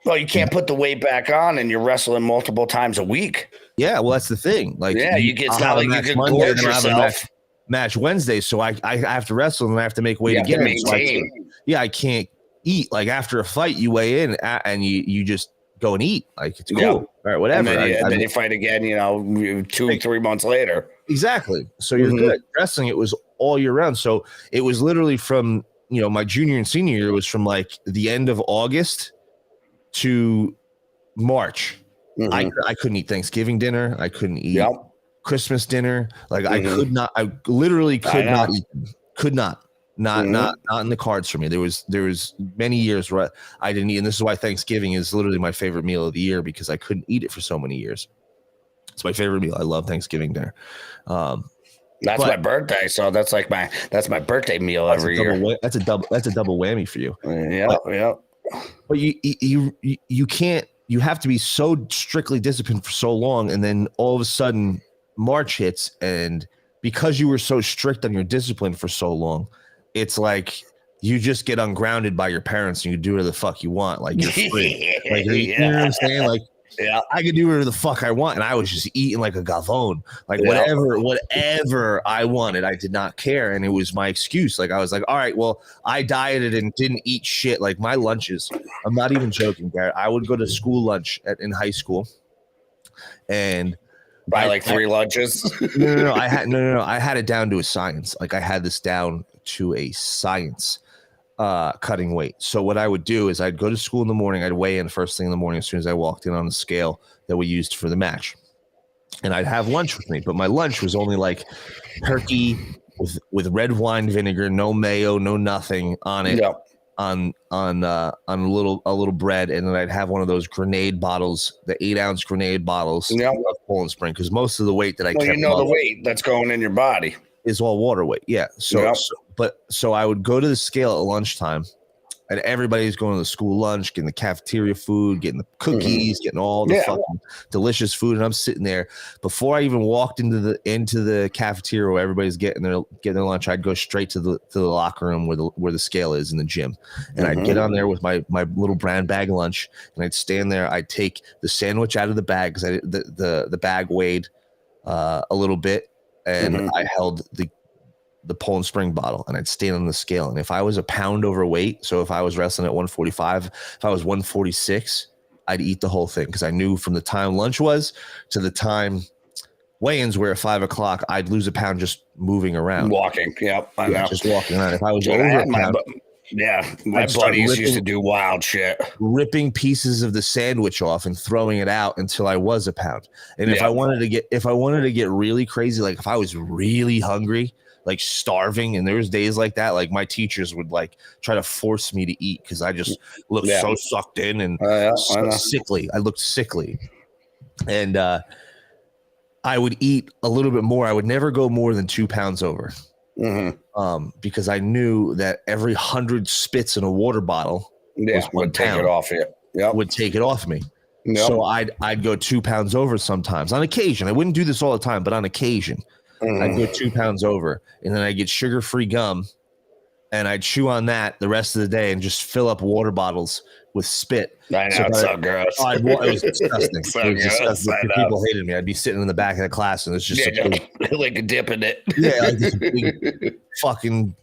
Well, you can't put the weight back on, and you're wrestling multiple times a week. Yeah, well that's the thing. Like it's not like you can gorge yourself. Match Wednesday, so I have to wrestle and I have to make weight again. So I can't eat. Like after a fight you weigh in and you just go and eat. Like it's cool. All right, whatever. And then you fight again 2-3 months later. Exactly. So you're good. Wrestling, it was all year round. So it was literally from my junior and senior year was from like the end of August to March. I couldn't eat Thanksgiving dinner. I couldn't eat Christmas dinner. Like I could not. I literally could not eat them. Could not. Not in the cards for me. There was many years where I didn't eat, and this is why Thanksgiving is literally my favorite meal of the year because I couldn't eat it for so many years. It's my favorite meal. I love Thanksgiving dinner. That's my birthday, so that's my birthday meal every year. That's a double whammy for you. Yeah. But you can't. You have to be so strictly disciplined for so long, and then all of a sudden March hits, and because you were so strict on your discipline for so long, it's like you just get ungrounded by your parents and you do whatever the fuck you want. Like you're free. Like you know what I'm saying? Like I could do whatever the fuck I want. And I was just eating like a gavone. Like whatever I wanted, I did not care. And it was my excuse. Like I was like, all right, well, I dieted and didn't eat shit. Like my lunches, I'm not even joking, Garrett. I would go to school lunch in high school and buy 3 lunches. No. I had it down to a science. Like I had this down to a science, cutting weight. So what I would do is I'd go to school in the morning. I'd weigh in first thing in the morning as soon as I walked in on the scale that we used for the match, and I'd have lunch with me. But my lunch was only like turkey with red wine vinegar, no mayo, no nothing on it. Yeah. On a little bread, and then I'd have one of those grenade bottles, the 8-ounce grenade bottles of Poland Spring, because most of the weight that I kept the weight that's going in your body is all water weight. Yeah. So I would go to the scale at lunchtime, and everybody's going to the school lunch, getting the cafeteria food, getting the cookies, getting all the fucking delicious food, and I'm sitting there. Before I even walked into the cafeteria where everybody's getting their lunch, I'd go straight to the locker room where the scale is in the gym, and I'd get on there with my little brown bag lunch, and I'd stand there. I'd take the sandwich out of the bag because the bag weighed a little bit, and I held the Poland Spring bottle, and I'd stand on the scale. And if I was a pound overweight, so if I was wrestling at 145, if I was 146, I'd eat the whole thing, because I knew from the time lunch was to the time weigh-ins were at 5 o'clock, I'd lose a pound just moving around, walking. I know, just walking around. If I was over a pound, my buddies used to do wild shit, ripping pieces of the sandwich off and throwing it out until I was a pound. And if I wanted to get really crazy, like if I was really hungry, like starving, and there was days like that, like my teachers would like try to force me to eat because I just looked so sucked in and sickly. I looked sickly, and I would eat a little bit more. I would never go more than 2 pounds over, because I knew that every 100 spits in a water bottle would take it off you. Would take it off me. So I'd go 2 pounds over sometimes. On occasion, I wouldn't do this all the time, but on occasion, I'd go 2 pounds over, and then I'd get sugar-free gum, and I'd chew on that the rest of the day and just fill up water bottles with spit. I know, it's so gross. It was disgusting. So It was gross, disgusting. I know. People hated me. I'd be sitting in the back of the class, and it's just like a dip in it. like this big fucking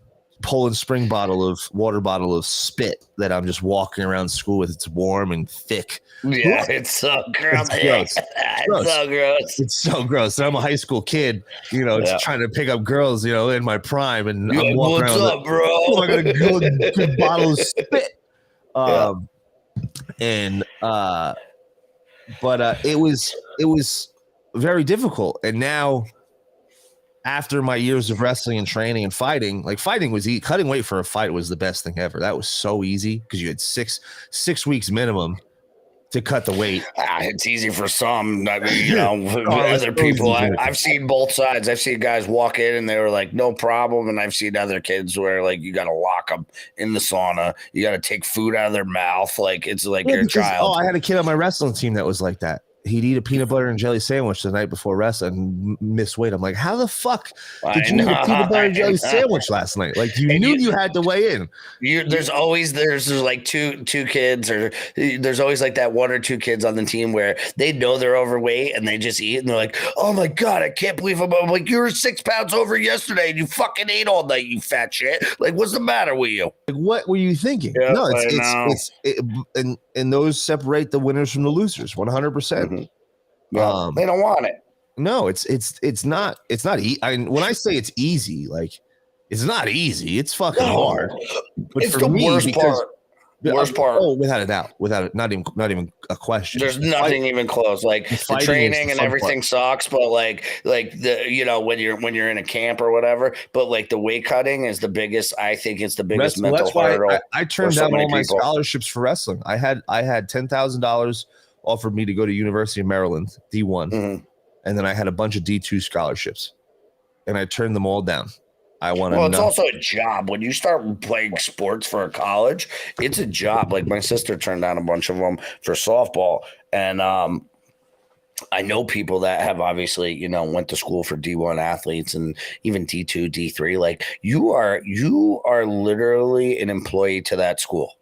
Poland Spring water bottle of spit that I'm just walking around school with. It's warm and thick. Yeah, it's so gross. It's gross. It's so gross. It's so gross. And I'm a high school kid, just trying to pick up girls, in my prime, and I'm walking What's around up, bro? I got a good bottle of spit. But it was very difficult. And now, after my years of wrestling and training and fighting, like fighting was easy. Cutting weight for a fight was the best thing ever. That was so easy because you had six weeks minimum to cut the weight. It's easy for some, other people. I've seen both sides. I've seen guys walk in and they were like, no problem. And I've seen other kids where like you got to lock them in the sauna. You got to take food out of their mouth. Like it's like you're a child. I had a kid on my wrestling team that was like that. He'd eat a peanut butter and jelly sandwich the night before wrestling and miss weight. I'm like, how the fuck did you eat a peanut butter and jelly sandwich last night? Like you knew you had to weigh in. There's like two kids, or there's always like that one or two kids on the team where they know they're overweight and they just eat and they're like, oh my God, I can't believe I'm like, you were 6 pounds over yesterday and you fucking ate all night, you fat shit. Like, what's the matter with you? Like, what were you thinking? Yeah, no, and those separate the winners from the losers 100%. Well, they don't want it. No, it's not when I say it's easy, like it's not easy. It's fucking hard. But it's the worst part. Worst part. Oh, without a doubt, not even a question. There's nothing even close. Like the training and everything sucks, but like the when you're in a camp or whatever. But like the weight cutting is the biggest. I think it's the biggest mental hurdle. I turned down all my scholarships for wrestling. I had $10,000 offered me to go to University of Maryland D1, and then I had a bunch of D2 scholarships, and I turned them all down. It's also a job. When you start playing sports for a college, it's a job. Like my sister turned down a bunch of them for softball, and I know people that have obviously went to school for D1 athletes and even D2, D3. Like you are literally an employee to that school.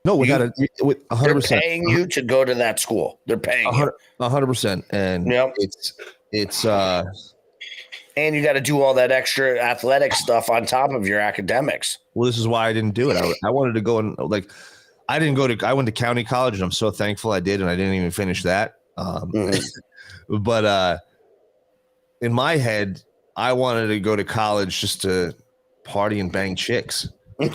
No, with 100%. They're paying you to go to that school. They're paying 100%, and it's and you got to do all that extra athletic stuff on top of your academics. Well, this is why I didn't do it. I wanted to go and I went to county college, and I'm so thankful I did, and I didn't even finish that. But in my head, I wanted to go to college just to party and bang chicks. Well,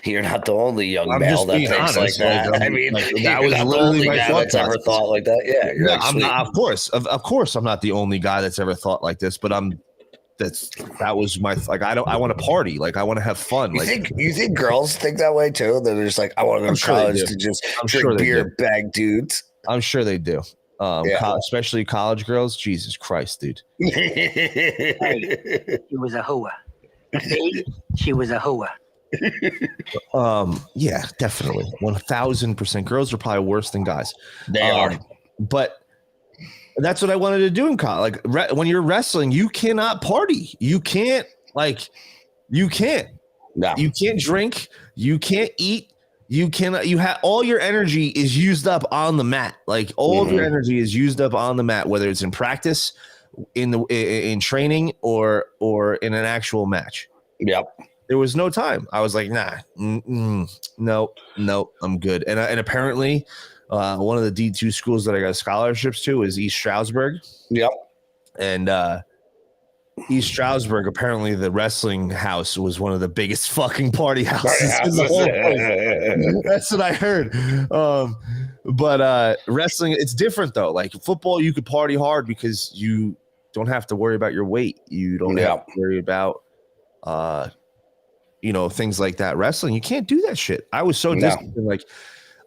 you're not the only young male that thinks like that. I mean, that was literally my guy that's ever thought like that. Yeah, I'm not. Of course, I'm not the only guy that's ever thought like this. But that was my I want to party. Like I want to have fun. You think girls think that way too? That they're just like, I want to go to college to just drink beer, bag dudes. I'm sure they do. Especially college girls. Jesus Christ, dude. She was a hoa. She was a hoa. Yeah, definitely. 1,000%. Girls are probably worse than guys. They are. But that's what I wanted to do in college. Like when you're wrestling, you cannot party. You can't. No. You can't drink. You can't eat. You cannot. You have all your energy is used up on the mat. Like all of your energy is used up on the mat, whether it's in practice, in training, or in an actual match. Yep. There was no time. I was like, nah, no, I'm good. And apparently, one of the D2 schools that I got scholarships to is East Stroudsburg. Yep. And East Stroudsburg, apparently the wrestling house was one of the biggest fucking party houses in the whole place. That's what I heard. But wrestling, it's different though. Like football, you could party hard because you don't have to worry about your weight. You don't have to worry about things like that. Wrestling, you can't do that shit. I was so disciplined. Like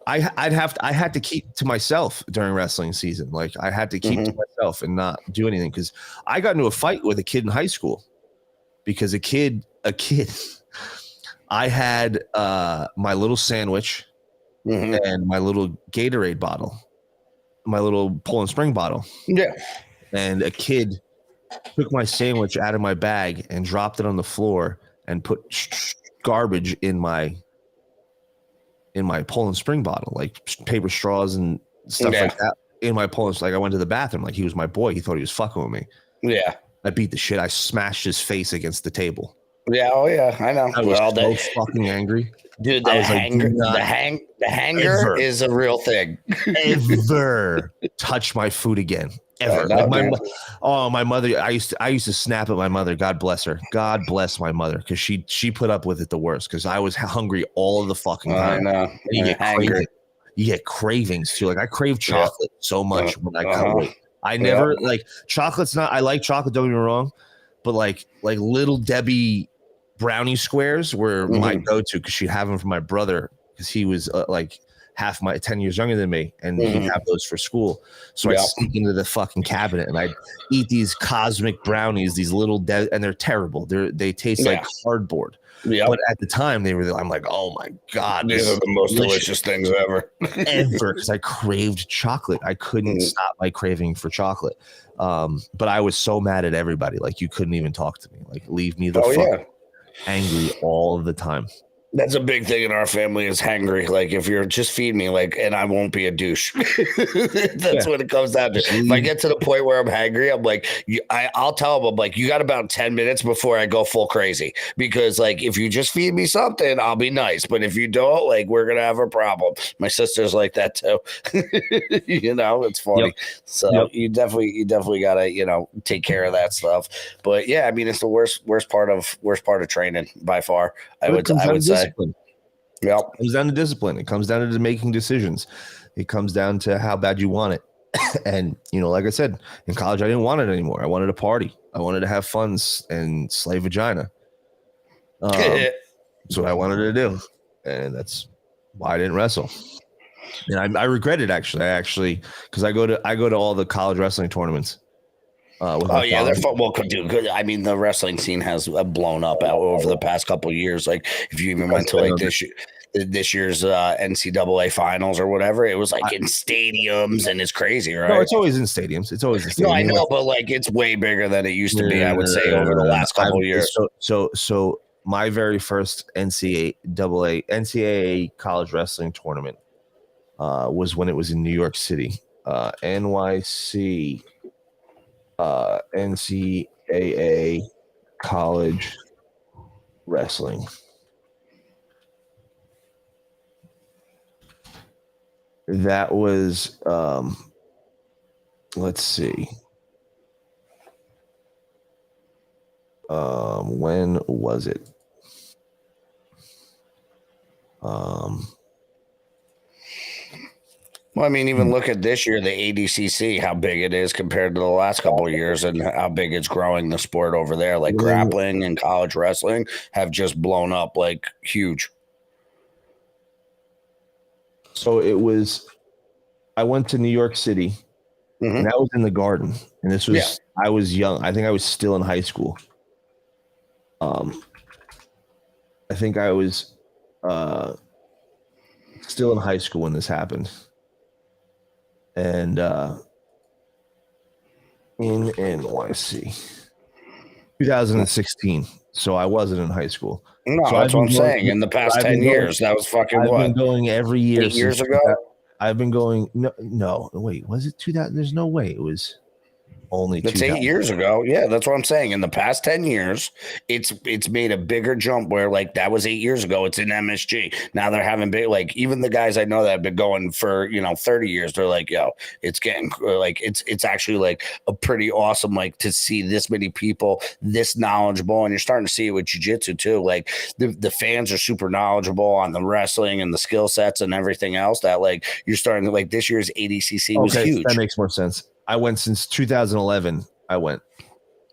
I had to keep to myself during wrestling season. Like I had to keep to myself and not do anything because I got into a fight with a kid in high school because a kid, I had my little sandwich and my little Gatorade bottle, my little Poland Spring bottle. Yeah. And a kid took my sandwich out of my bag and dropped it on the floor, and put garbage in my Poland Spring bottle, like paper straws and stuff like that in my Poland. Like I went to the bathroom, like he was my boy. He thought he was fucking with me. Yeah. I beat the shit. I smashed his face against the table. Yeah. Oh yeah. I know. I was so fucking angry. Dude, the hanger is a real thing. Ever touch my food again. Ever. Like my mother, I used to snap at my mother. God bless her. God bless my mother, because she put up with it the worst, because I was hungry all of the fucking time. I know. You get cravings too. Like I crave chocolate so much when I cut weight. I never like chocolate's not. I like chocolate. Don't get me wrong, but like Little Debbie brownie squares were my go-to, because she'd have them for my brother, because he was like 10 years younger than me, and he'd have those for school. So I'd sneak into the fucking cabinet and I'd eat these cosmic brownies, these little and they're terrible. They taste like cardboard. Yeah. But at the time I'm like, oh my God, these are the most delicious things ever. Because I craved chocolate. I couldn't stop my craving for chocolate. But I was so mad at everybody. Like you couldn't even talk to me. Like leave me the fuck angry all the time. That's a big thing in our family, is hangry. Like if you're just feed me, like, and I won't be a douche. That's what it comes down to. If I get to the point where I'm hangry, I'm like, I'll tell them, I'm like, you got about 10 minutes before I go full crazy, because like, if you just feed me something, I'll be nice. But if you don't, like, we're going to have a problem. My sister's like that too. You know, it's funny. Yep. So you definitely got to, take care of that stuff. But yeah, I mean, it's the worst part of training by far. I would say. Yeah, it comes down to discipline. It comes down to making decisions. It comes down to how bad you want it. And like I said, in college, I didn't want it anymore. I wanted to party. I wanted to have fun and slay vagina. That's what I wanted to do, and that's why I didn't wrestle. And I regret it actually, because I go to all the college wrestling tournaments. They're fun. Well, dude, I mean, the wrestling scene has blown up over the past couple of years. Like, if you even went to like this year's NCAA finals or whatever, it was like in stadiums, and it's crazy, right? No, it's always in stadiums. No, I know, but like it's way bigger than it used to be. I would say over the last couple of years. So my very first NCAA college wrestling tournament was when it was in New York City, NYC. NCAA college wrestling. That was let's see. When was it? Well, I mean, even look at this year, the ADCC, how big it is compared to the last couple of years, and how big it's growing the sport over there. Like grappling and college wrestling have just blown up like huge. So I went to New York City, and that was in the Garden. And this was, I was young. I think I was still in high school. I think I was still in high school when this happened. And in NYC, 2016. So I wasn't in high school. No, so that's what I'm saying. In the past 10 years, that was fucking I've been going every year. 8 years ago? I've been going. No, wait, was it 2000? There's no way. It was only. That's 8 years ago. Yeah, that's what I'm saying. In the past 10 years, it's made a bigger jump where like that was 8 years ago. It's in MSG. Now they're having big, like even the guys I know that have been going for 30 years, they're like, yo, it's getting like it's actually like a pretty awesome, like to see this many people this knowledgeable, and you're starting to see it with jiu-jitsu too. Like the fans are super knowledgeable on the wrestling and the skill sets and everything else that like you're starting to like this year's ADCC was huge. That makes more sense. I went since 2011. I went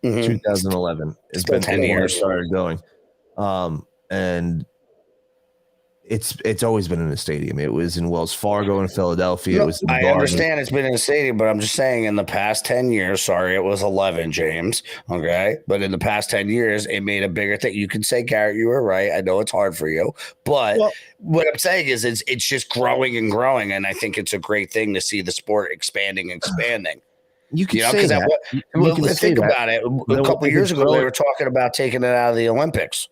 2011. It's been 10 years. I started going, and it's always been in a stadium. It was in Wells Fargo in Philadelphia. No, it was. I understand it's been in a stadium, but I'm just saying in the past 10 years. Sorry, it was 11, James. Okay, but in the past 10 years, it made a bigger thing. You can say, Garrett, you were right. I know it's hard for you, but what I'm saying is, it's just growing and growing, and I think it's a great thing to see the sport expanding. You can say that. Think about it. A couple of years ago, they were talking about taking it out of the Olympics.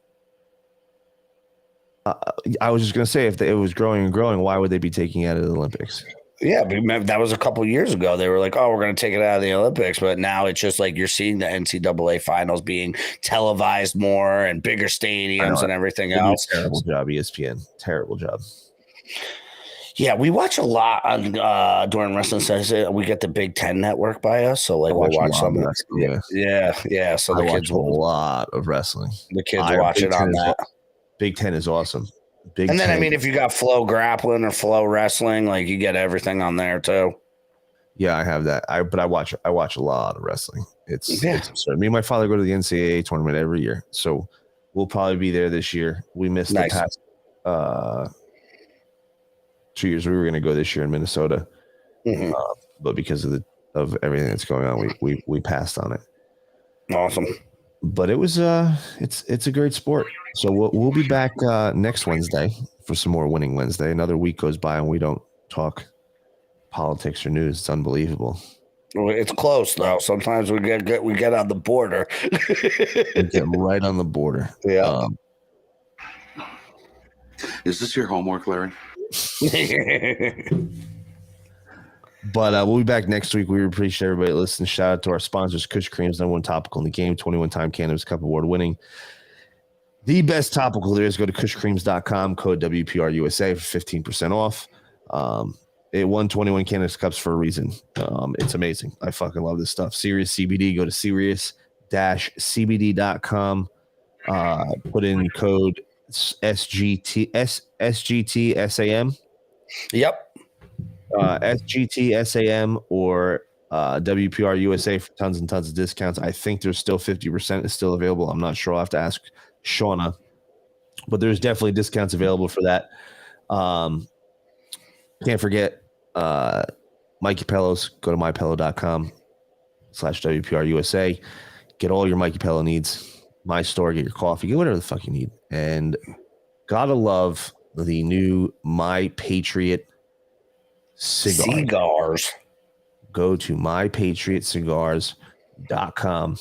I was just gonna say, if it was growing and growing, why would they be taking it out of the Olympics? Yeah, but that was a couple years ago. They were like, "Oh, we're going to take it out of the Olympics," but now it's just like you're seeing the NCAA finals being televised more and bigger stadiums and everything else. Terrible job, ESPN. Terrible job. Yeah, we watch a lot on during wrestling sessions. We get the Big Ten network by us, so like we'll watch some. Yeah. So the kids watch a lot of wrestling. The kids watch it on that. Big Ten is awesome. And then, I mean, if you got Flow Grappling or Flow Wrestling, like you get everything on there too. Yeah, I have that. But I watch a lot of wrestling. It's absurd. Me and my father go to the NCAA tournament every year, so we'll probably be there this year. We missed the past 2 years. We were going to go this year in Minnesota, but because of everything that's going on, we passed on it. Awesome. But it was it's a great sport. So we'll be back next Wednesday for some more Winning Wednesday. Another week goes by and we don't talk politics or news. It's unbelievable. Well, it's close though. Sometimes we get on the border. We get right on the border. Yeah. Is this your homework, Larry? But we'll be back next week. We appreciate everybody listening. Shout out to our sponsors, Kush Cream's #1 topical in the game, 21-time Cannabis Cup Award winning. The best topical there is. Go to kushcreams.com, code WPRUSA for 15% off. It won 21 Cannabis Cups for a reason. It's amazing. I fucking love this stuff. Serious CBD. Go to serious-cbd.com. Put in code SGTSAM. Yep. SGTSAM or WPR USA for tons and tons of discounts. I think there's still 50% is still available. I'm not sure. I'll have to ask Shauna, but there's definitely discounts available for that. Can't forget Mikey Pillows. Go to mypillow.com/WPR USA. Get all your Mikey Pillow needs. My store, get your coffee, get whatever the fuck you need. And gotta love the new My Patriot cigars. Go to mypatriotcigars.com.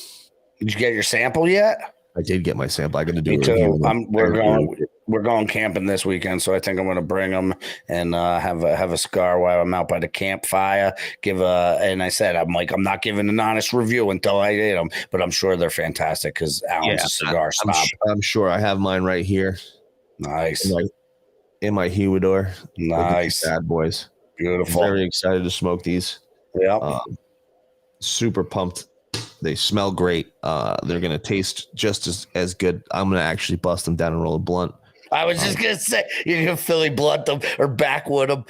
Did you get your sample yet? I did get my sample. I got to do Me it. too. We're going camping this weekend, so I think I'm going to bring them and have a cigar while I'm out by the campfire. And I said, I'm not giving an honest review until I eat them, but I'm sure they're fantastic because Alan's a cigar snob. I'm sure I have mine right here. Nice. In my humidor. Nice. Bad boys. Beautiful. I'm very excited to smoke these. Yeah. Super pumped. They smell great. They're going to taste just as good. I'm going to actually bust them down and roll a blunt. I was just going to say, you're going to Philly blunt them or backwood them.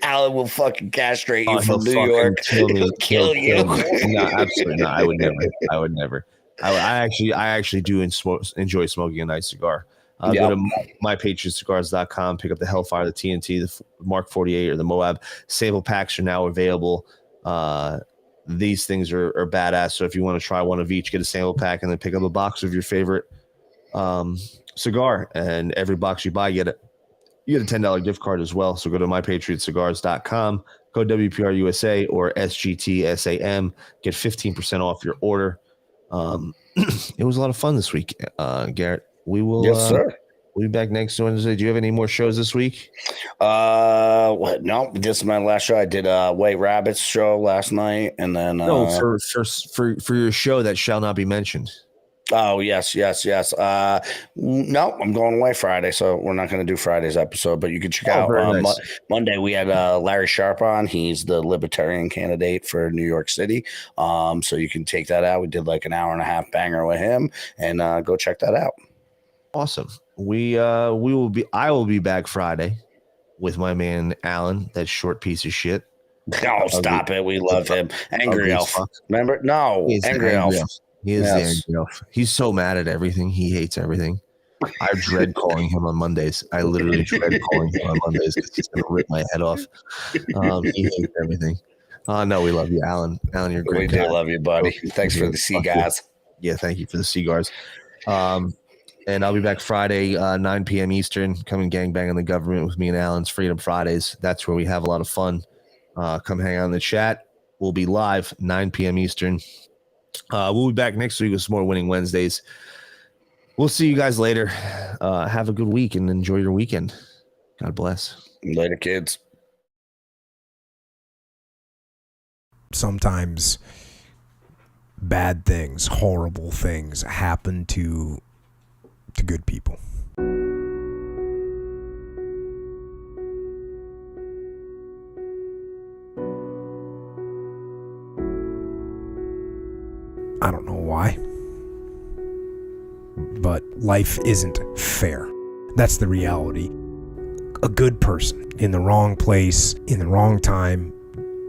Alan will fucking castrate you from New York. He'll kill you. No, absolutely not. I would never. I actually do enjoy smoking a nice cigar. Go to mypatriotcigars.com, pick up the Hellfire, the TNT, the Mark 48, or the Moab. Sample packs are now available. These things are badass. So if you want to try one of each, get a sample pack and then pick up a box of your favorite cigar. And every box you buy, you get a $10 gift card as well. So go to mypatriotcigars.com, code WPRUSA or SGTSAM, get 15% off your order. It was a lot of fun this week, Garrett. We will. Yes, sir. We'll be back next Wednesday. Do you have any more shows this week? No, this is my last show. I did a White Rabbits show last night, and then no, for your show that shall not be mentioned. Oh, yes. No, I'm going away Friday, so we're not going to do Friday's episode, but you can check out nice. Monday. We had Larry Sharp on. He's the Libertarian candidate for New York City. So you can take that out. We did like an hour and a half banger with him, and go check that out. Awesome. I will be back Friday with my man Alan, that short piece of shit. Oh, stop it. We love him. Angry Elf. Remember? No, Angry Elf. He is the Angry Elf. He's so mad at everything. He hates everything. I dread calling him on Mondays. I literally dread calling him on Mondays because he's going to rip my head off. He hates everything. No, we love you, Alan. Alan, you're great. We do love you, buddy. Thanks for the cigars. Yeah, thank you for the cigars. And I'll be back Friday, 9 p.m. Eastern, coming gangbang on the government with me and Alan's Freedom Fridays. That's where we have a lot of fun. Come hang out in the chat. We'll be live 9 p.m. Eastern. We'll be back next week with some more Winning Wednesdays. we'll see you guys later. Have a good week and enjoy your weekend. God bless. Later, kids. Sometimes bad things, horrible things happen to good people. I don't know why, but life isn't fair. That's the reality. A good person in the wrong place, in the wrong time,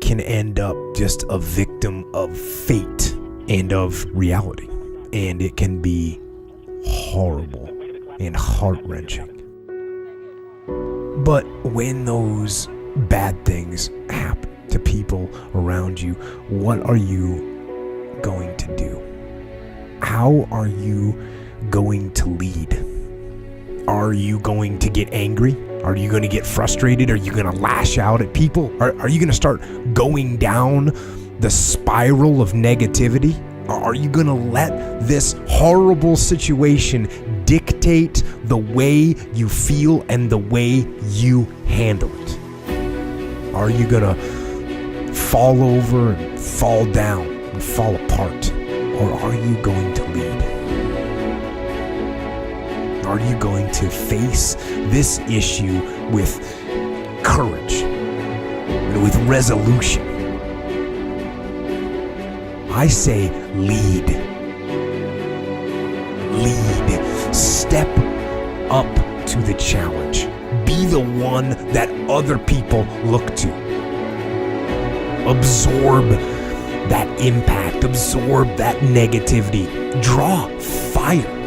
can end up just a victim of fate and of reality. And it can be horrible and heart-wrenching. But when those bad things happen to people around you, what are you going to do? How are you going to lead? Are you going to get angry? Are you going to get frustrated? Are you going to lash out at people? Are you going to start going down the spiral of negativity? Are you going to let this horrible situation dictate the way you feel and the way you handle it? Are you going to fall over and fall down and fall apart? Or are you going to lead? Are you going to face this issue with courage and with resolution? I say lead. Lead. Step up to the challenge. Be the one that other people look to. Absorb that impact. Absorb that negativity. Draw fire.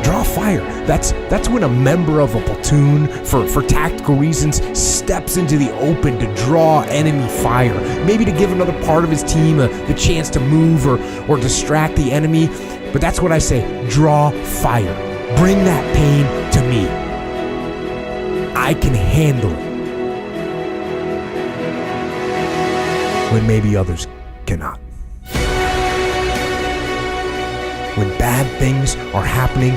Draw fire. That's when a member of a platoon, for tactical reasons, steps into the open to draw enemy fire. Maybe to give another part of his team the chance to move or distract the enemy. But that's what I say. Draw fire. Bring that pain to me. I can handle it when maybe others cannot. When bad things are happening,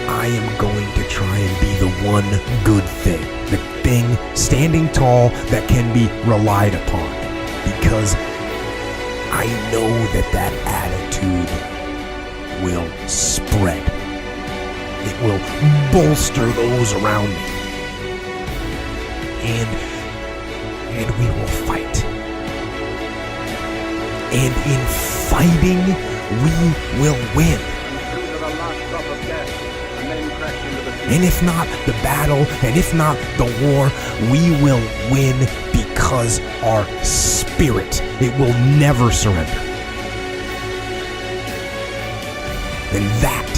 I am going to try and be the one good thing. The thing standing tall that can be relied upon. Because I know that attitude will spread. It will bolster those around me. And we will fight. And in fighting, we will win. And if not the battle, and if not the war, we will win because our spirit, it will never surrender. And that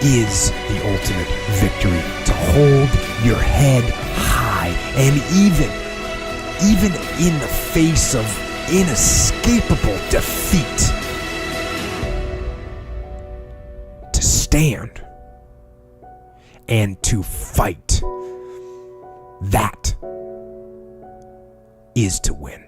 is the ultimate victory. To hold your head high, and even in the face of inescapable defeat, to stand and to fight. That is to win.